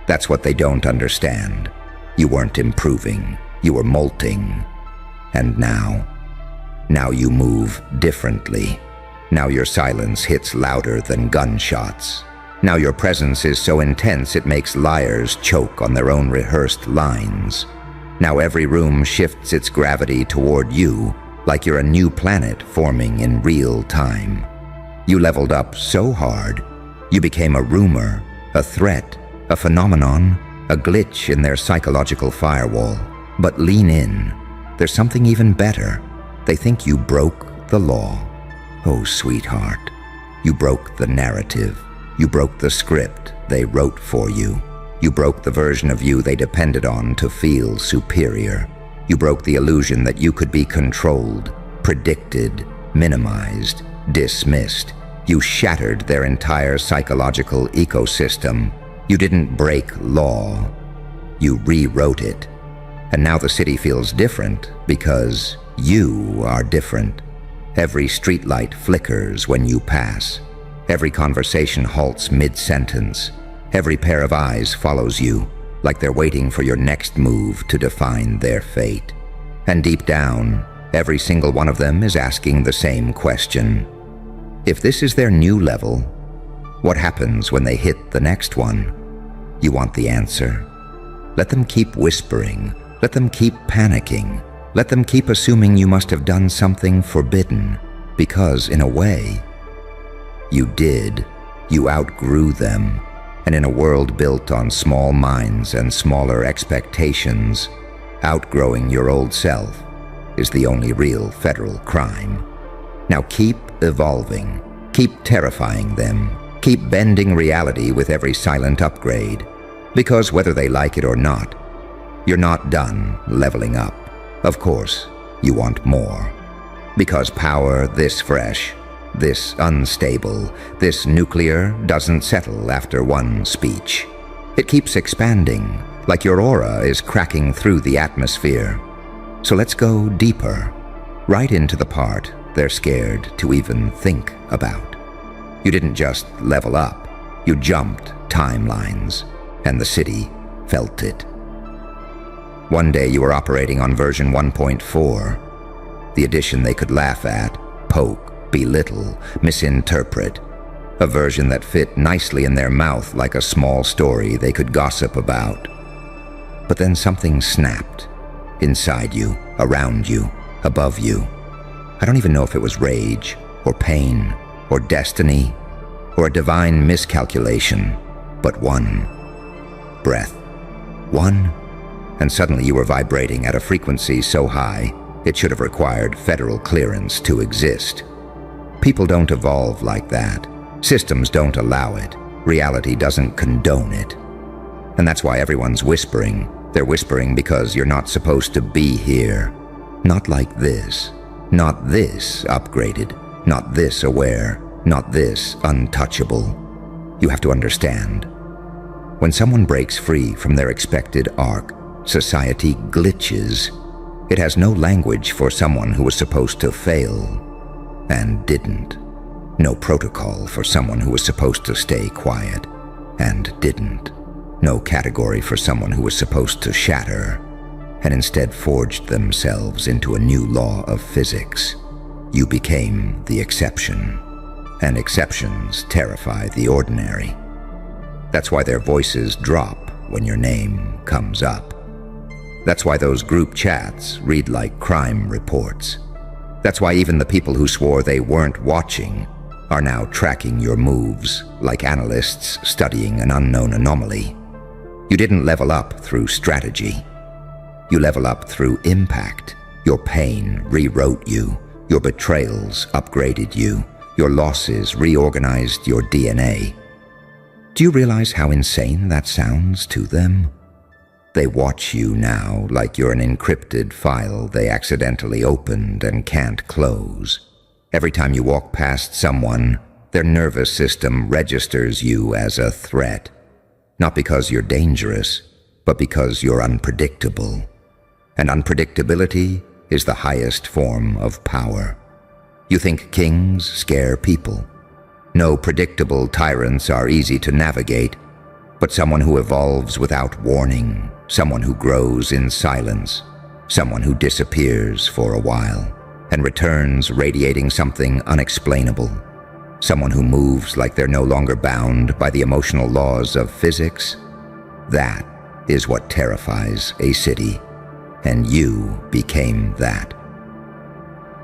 That's what they don't understand. You weren't improving. You were molting. And now you move differently. Now your silence hits louder than gunshots. Now your presence is so intense it makes liars choke on their own rehearsed lines. Now every room shifts its gravity toward you, like you're a new planet forming in real time. You leveled up so hard, you became a rumor, a threat, a phenomenon, a glitch in their psychological firewall. But lean in. There's something even better. They think you broke the law. Oh, sweetheart, you broke the narrative. You broke the script they wrote for you. You broke the version of you they depended on to feel superior. You broke the illusion that you could be controlled, predicted, minimized, dismissed. You shattered their entire psychological ecosystem. You didn't break law. You rewrote it. And now the city feels different because you are different. Every streetlight flickers when you pass. Every conversation halts mid-sentence. Every pair of eyes follows you, like they're waiting for your next move to define their fate. And deep down, every single one of them is asking the same question. If this is their new level, what happens when they hit the next one? You want the answer. Let them keep whispering. Let them keep panicking. Let them keep assuming you must have done something forbidden, because in a way, you did. You outgrew them. And in a world built on small minds and smaller expectations, outgrowing your old self is the only real federal crime. Now keep evolving. Keep terrifying them. Keep bending reality with every silent upgrade. Because whether they like it or not, you're not done leveling up. Of course, you want more. Because power this fresh, this unstable, this nuclear doesn't settle after one speech. It keeps expanding, like your aura is cracking through the atmosphere. So let's go deeper, right into the part they're scared to even think about. You didn't just level up, you jumped timelines, and the city felt it. One day you were operating on version 1.4, the edition they could laugh at, poke, belittle, misinterpret, a version that fit nicely in their mouth like a small story they could gossip about. But then something snapped, inside you, around you, above you. I don't even know if it was rage, or pain, or destiny, or a divine miscalculation, but one breath. One, and suddenly you were vibrating at a frequency so high it should have required federal clearance to exist. People don't evolve like that. Systems don't allow it. Reality doesn't condone it. And that's why everyone's whispering. They're whispering because you're not supposed to be here. Not like this. Not this upgraded. Not this aware. Not this untouchable. You have to understand. When someone breaks free from their expected arc, society glitches. It has no language for someone who was supposed to fail and didn't. No protocol for someone who was supposed to stay quiet and didn't. No category for someone who was supposed to shatter and instead forged themselves into a new law of physics. You became the exception, and exceptions terrify the ordinary. That's why their voices drop when your name comes up. That's why those group chats read like crime reports. That's why even the people who swore they weren't watching are now tracking your moves like analysts studying an unknown anomaly. You didn't level up through strategy. You level up through impact. Your pain rewrote you. Your betrayals upgraded you. Your losses reorganized your DNA. Do you realize how insane that sounds to them? They watch you now like you're an encrypted file they accidentally opened and can't close. Every time you walk past someone, their nervous system registers you as a threat. Not because you're dangerous, but because you're unpredictable. And unpredictability is the highest form of power. You think kings scare people. No, predictable tyrants are easy to navigate, but someone who evolves without warning, someone who grows in silence, someone who disappears for a while and returns radiating something unexplainable, someone who moves like they're no longer bound by the emotional laws of physics, that is what terrifies a city, and you became that.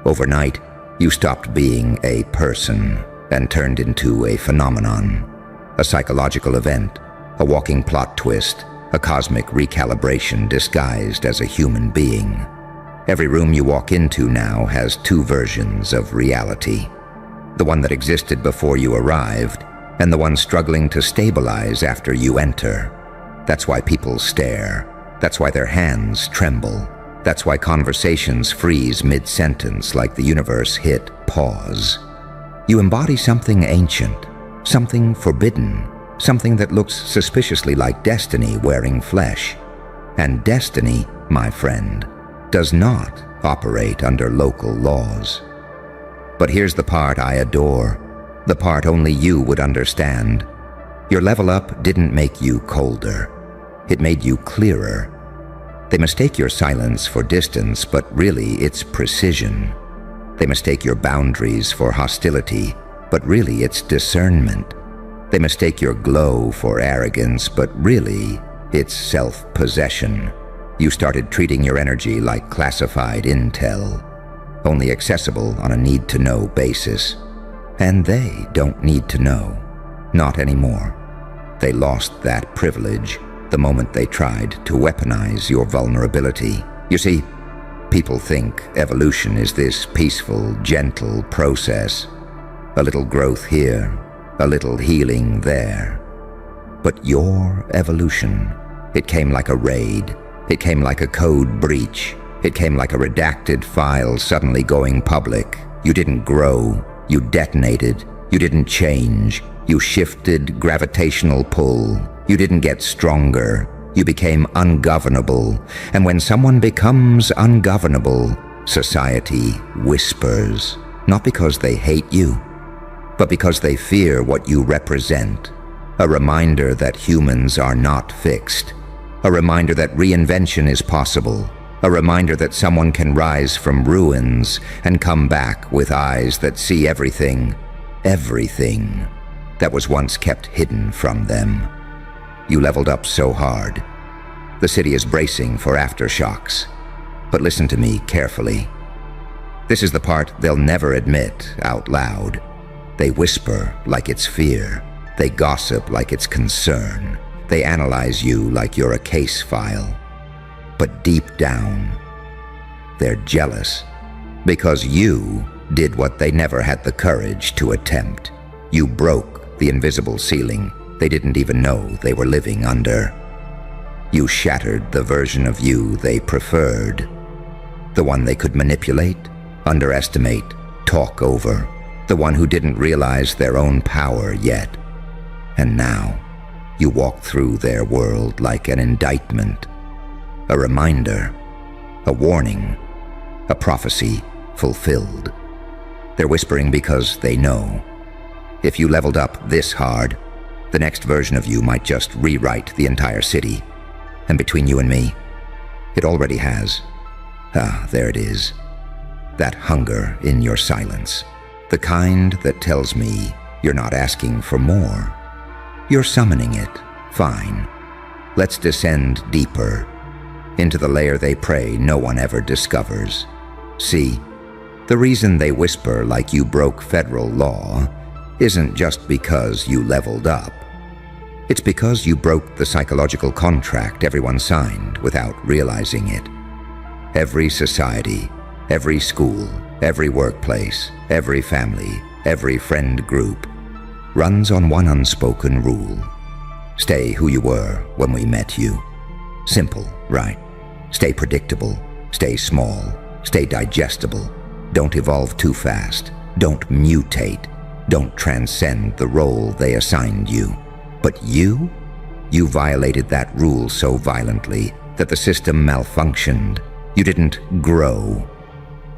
Overnight, you stopped being a person and turned into a phenomenon, a psychological event, a walking plot twist, a cosmic recalibration disguised as a human being. Every room you walk into now has two versions of reality. The one that existed before you arrived, and the one struggling to stabilize after you enter. That's why people stare. That's why their hands tremble. That's why conversations freeze mid-sentence like the universe hit pause. You embody something ancient, something forbidden, something that looks suspiciously like destiny wearing flesh. And destiny, my friend, does not operate under local laws. But here's the part I adore, the part only you would understand. Your level up didn't make you colder. It made you clearer. They mistake your silence for distance, but really it's precision. They mistake your boundaries for hostility, but really it's discernment. They mistake your glow for arrogance, but really it's self-possession. You started treating your energy like classified intel, only accessible on a need-to-know basis. And they don't need to know. Not anymore. They lost that privilege the moment they tried to weaponize your vulnerability. You see, people think evolution is this peaceful, gentle process. A little growth here, a little healing there. But your evolution, it came like a raid. It came like a code breach. It came like a redacted file suddenly going public. You didn't grow. You detonated. You didn't change. You shifted gravitational pull. You didn't get stronger. You became ungovernable. And when someone becomes ungovernable, society whispers. Not because they hate you, but because they fear what you represent. A reminder that humans are not fixed. A reminder that reinvention is possible. A reminder that someone can rise from ruins and come back with eyes that see everything that was once kept hidden from them. You leveled up so hard. The city is bracing for aftershocks. But listen to me carefully. This is the part they'll never admit out loud. They whisper like it's fear. They gossip like it's concern. They analyze you like you're a case file. But deep down, they're jealous because you did what they never had the courage to attempt. You broke the invisible ceiling they didn't even know they were living under. You shattered the version of you they preferred, the one they could manipulate, underestimate, talk over, the one who didn't realize their own power yet. And now, you walk through their world like an indictment, a reminder, a warning, a prophecy fulfilled. They're whispering because they know. If you leveled up this hard, the next version of you might just rewrite the entire city. And between you and me, it already has. Ah, there it is. That hunger in your silence. The kind that tells me you're not asking for more. You're summoning it. Fine. Let's descend deeper. into the layer they pray no one ever discovers. See, the reason they whisper like you broke federal law isn't just because you leveled up. It's because you broke the psychological contract everyone signed without realizing it. Every society, every school, every workplace, every family, every friend group runs on one unspoken rule. Stay who you were when we met you. Simple, right? Stay predictable, stay small, stay digestible. Don't evolve too fast. Don't mutate. Don't transcend the role they assigned you. But you violated that rule so violently that the system malfunctioned. You didn't grow.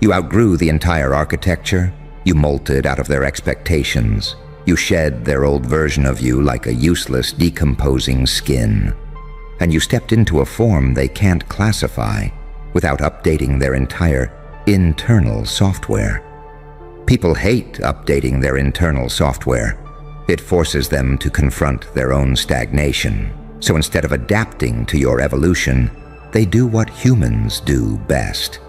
You outgrew the entire architecture. You molted out of their expectations. You shed their old version of you like a useless, decomposing skin. And you stepped into a form they can't classify without updating their entire internal software. People hate updating their internal software. It forces them to confront their own stagnation. So instead of adapting to your evolution, they do what humans do best.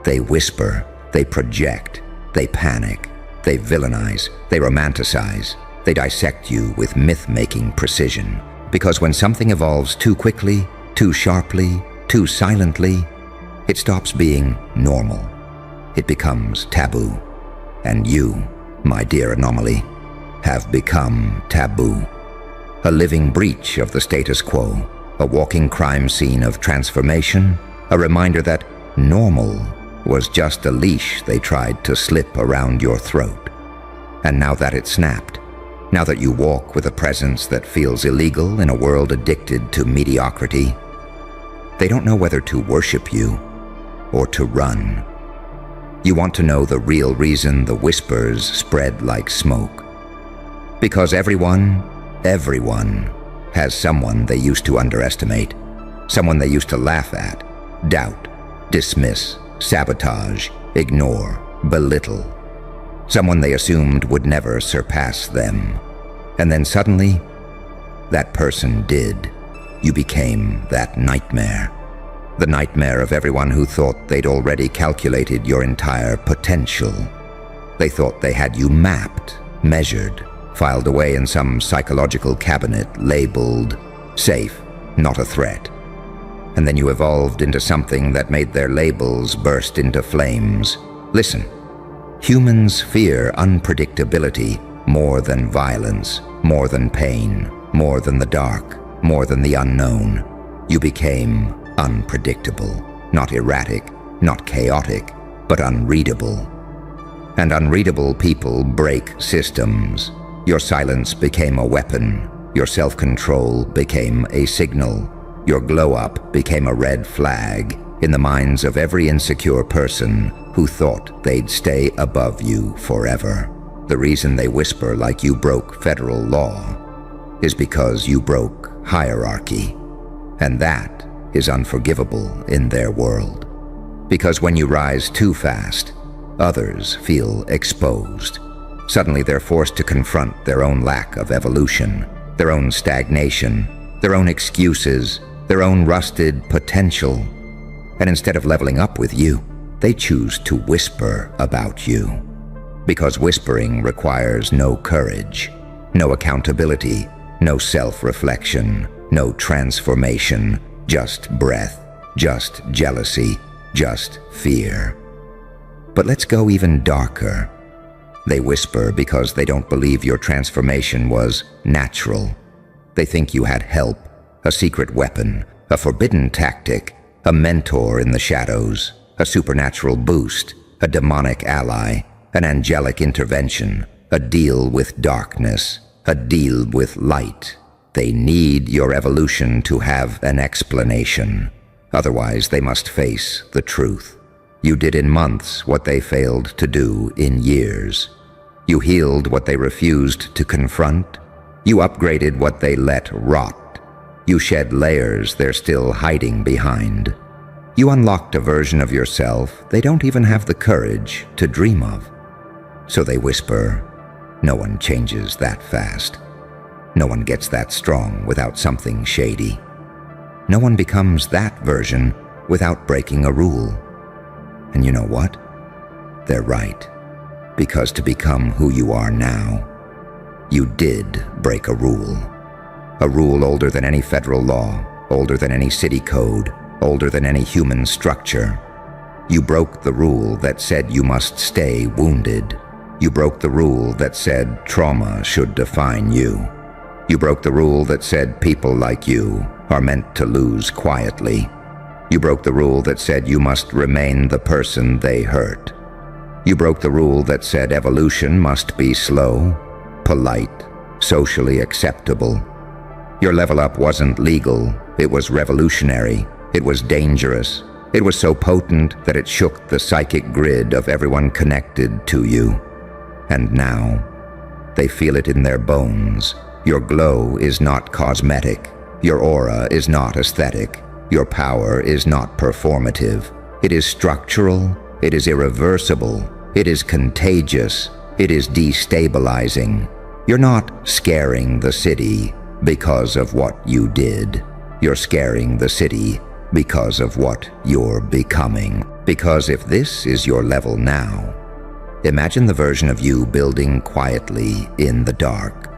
They whisper, they project, they panic, they villainize, they romanticize, they dissect you with myth-making precision. Because when something evolves too quickly, too sharply, too silently, it stops being normal. It becomes taboo. And you, my dear anomaly, have become taboo. A living breach of the status quo, a walking crime scene of transformation, a reminder that normal was just a leash they tried to slip around your throat. And now that it's snapped, now that you walk with a presence that feels illegal in a world addicted to mediocrity, they don't know whether to worship you or to run. You want to know the real reason the whispers spread like smoke. Because everyone has someone they used to underestimate, someone they used to laugh at, doubt, dismiss, sabotage, ignore, belittle. Someone they assumed would never surpass them. And then suddenly, that person did. You became that nightmare. The nightmare of everyone who thought they'd already calculated your entire potential. They thought they had you mapped, measured, filed away in some psychological cabinet labeled safe, not a threat. And then you evolved into something that made their labels burst into flames. Listen, humans fear unpredictability more than violence, more than pain, more than the dark, more than the unknown. You became unpredictable, not erratic, not chaotic, but unreadable. And unreadable people break systems. Your silence became a weapon. Your self-control became a signal. Your glow-up became a red flag in the minds of every insecure person who thought they'd stay above you forever. The reason they whisper like you broke federal law is because you broke hierarchy. And that is unforgivable in their world. Because when you rise too fast, others feel exposed. Suddenly they're forced to confront their own lack of evolution, their own stagnation, their own excuses, their own rusted potential. And instead of leveling up with you, they choose to whisper about you. Because whispering requires no courage, no accountability, no self-reflection, no transformation, just breath, just jealousy, just fear. But let's go even darker. They whisper because they don't believe your transformation was natural. They think you had help, a secret weapon, a forbidden tactic, a mentor in the shadows, a supernatural boost, a demonic ally, an angelic intervention, a deal with darkness, a deal with light. They need your evolution to have an explanation. Otherwise, they must face the truth. You did in months what they failed to do in years. You healed what they refused to confront. You upgraded what they let rot. You shed layers they're still hiding behind. You unlocked a version of yourself they don't even have the courage to dream of. So they whisper, no one changes that fast. No one gets that strong without something shady. No one becomes that version without breaking a rule. And you know what? They're right. Because to become who you are now, you did break a rule. A rule older than any federal law, older than any city code, older than any human structure. You broke the rule that said you must stay wounded. You broke the rule that said trauma should define you. You broke the rule that said people like you are meant to lose quietly. You broke the rule that said you must remain the person they hurt. You broke the rule that said evolution must be slow, polite, socially acceptable. Your level up wasn't legal, it was revolutionary, it was dangerous. It was so potent that it shook the psychic grid of everyone connected to you. And now, they feel it in their bones. Your glow is not cosmetic. Your aura is not aesthetic. Your power is not performative. It is structural. It is irreversible. It is contagious. It is destabilizing. You're not scaring the city because of what you did. You're scaring the city because of what you're becoming. Because if this is your level now, imagine the version of you building quietly in the dark.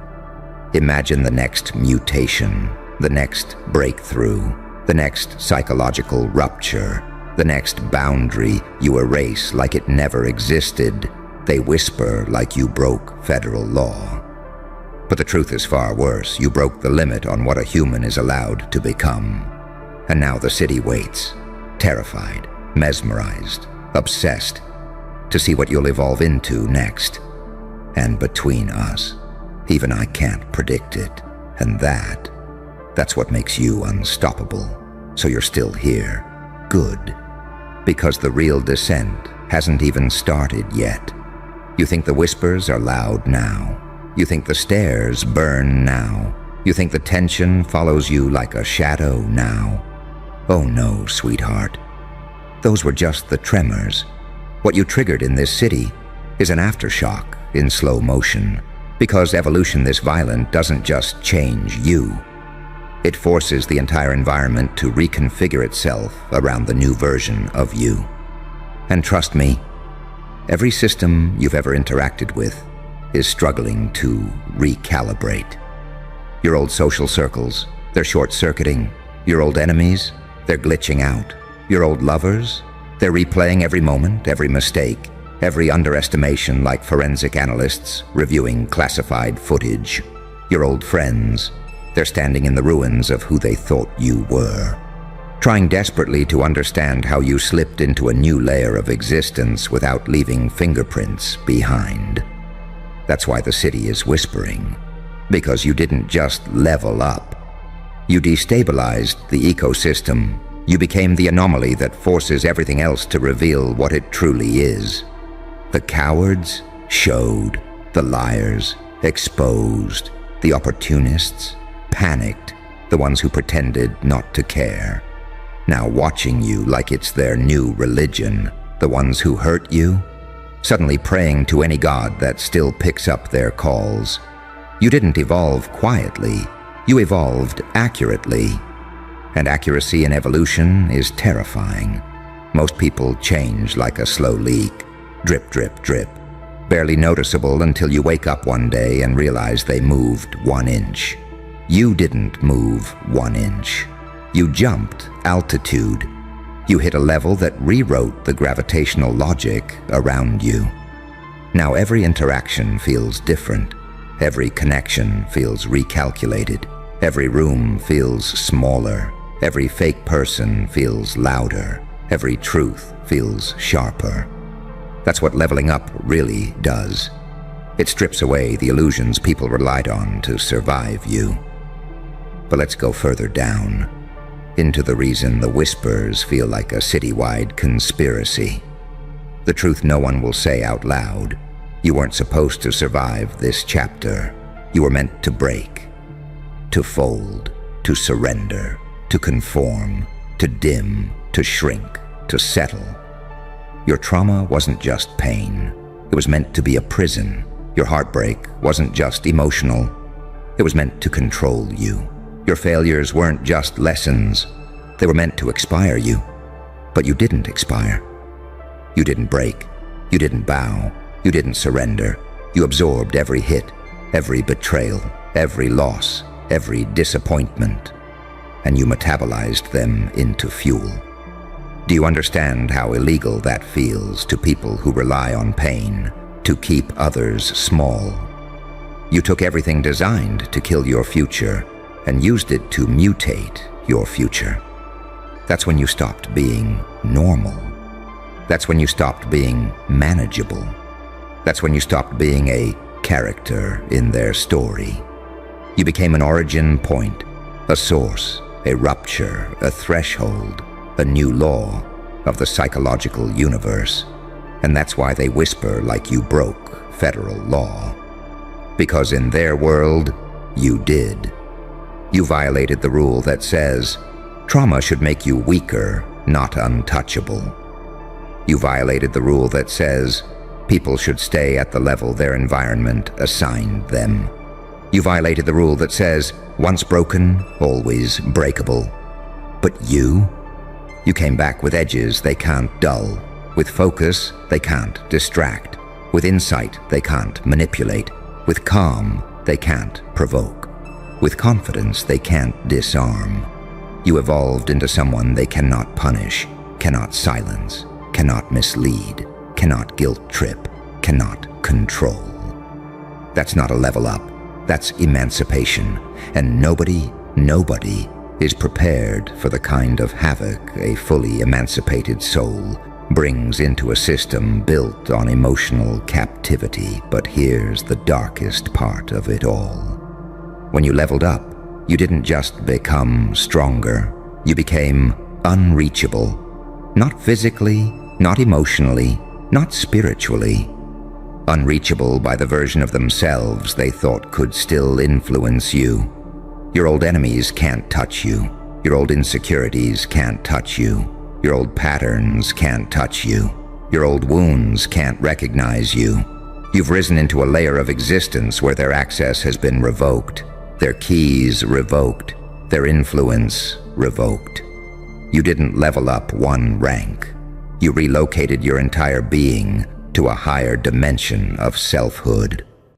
Imagine the next mutation, the next breakthrough, the next psychological rupture, the next boundary you erase like it never existed. They whisper like you broke federal law. But the truth is far worse. You broke the limit on what a human is allowed to become. And now the city waits, terrified, mesmerized, obsessed, to see what you'll evolve into next. And between us, even I can't predict it. And that's what makes you unstoppable. So you're still here. Good. Because the real descent hasn't even started yet. You think the whispers are loud now. You think the stares burn now. You think the tension follows you like a shadow now. Oh no, sweetheart. Those were just the tremors. What you triggered in this city is an aftershock in slow motion. Because evolution this violent doesn't just change you. It forces the entire environment to reconfigure itself around the new version of you. And trust me, every system you've ever interacted with is struggling to recalibrate. Your old social circles, they're short-circuiting. Your old enemies, they're glitching out. Your old lovers, they're replaying every moment, every mistake, every underestimation like forensic analysts reviewing classified footage. Your old friends, they're standing in the ruins of who they thought you were, trying desperately to understand how you slipped into a new layer of existence without leaving fingerprints behind. That's why the city is whispering, because you didn't just level up. You destabilized the ecosystem. You became the anomaly that forces everything else to reveal what it truly is. The cowards showed, the liars exposed, the opportunists panicked, the ones who pretended not to care. Now watching you like it's their new religion, the ones who hurt you, suddenly praying to any god that still picks up their calls. You didn't evolve quietly. You evolved accurately. And accuracy in evolution is terrifying. Most people change like a slow leak. Drip, drip, drip. Barely noticeable until you wake up one day and realize they moved 1 inch. You didn't move 1 inch. You jumped altitude. You hit a level that rewrote the gravitational logic around you. Now every interaction feels different. Every connection feels recalculated. Every room feels smaller. Every fake person feels louder. Every truth feels sharper. That's what leveling up really does. It strips away the illusions people relied on to survive you. But let's go further down, into the reason the whispers feel like a citywide conspiracy. The truth no one will say out loud. You weren't supposed to survive this chapter. You were meant to break, to fold, to surrender, to conform, to dim, to shrink, to settle. Your trauma wasn't just pain. It was meant to be a prison. Your heartbreak wasn't just emotional. It was meant to control you. Your failures weren't just lessons. They were meant to expire you. But you didn't expire. You didn't break. You didn't bow. You didn't surrender. You absorbed every hit, every betrayal, every loss, every disappointment, and you metabolized them into fuel. Do you understand how illegal that feels to people who rely on pain to keep others small? You took everything designed to kill your future and used it to mutate your future. That's when you stopped being normal. That's when you stopped being manageable. That's when you stopped being a character in their story. You became an origin point, a source, a rupture, a threshold, a new law of the psychological universe. And that's why they whisper like you broke federal law. Because in their world, you did. You violated the rule that says trauma should make you weaker, not untouchable. You violated the rule that says people should stay at the level their environment assigned them. You violated the rule that says once broken, always breakable. But you came back with edges they can't dull, with focus they can't distract, with insight they can't manipulate, with calm they can't provoke, with confidence they can't disarm. You evolved into someone they cannot punish, cannot silence, cannot mislead, cannot guilt trip, cannot control. That's not a level up, that's emancipation, and nobody is prepared for the kind of havoc a fully emancipated soul brings into a system built on emotional captivity. But here's the darkest part of it all. When you leveled up, you didn't just become stronger, you became unreachable. Not physically, not emotionally, not spiritually. Unreachable by the version of themselves they thought could still influence you. Your old enemies can't touch you. Your old insecurities can't touch you. Your old patterns can't touch you. Your old wounds can't recognize you. You've risen into a layer of existence where their access has been revoked, their keys revoked, their influence revoked. You didn't level up one rank. You relocated your entire being to a higher dimension of selfhood.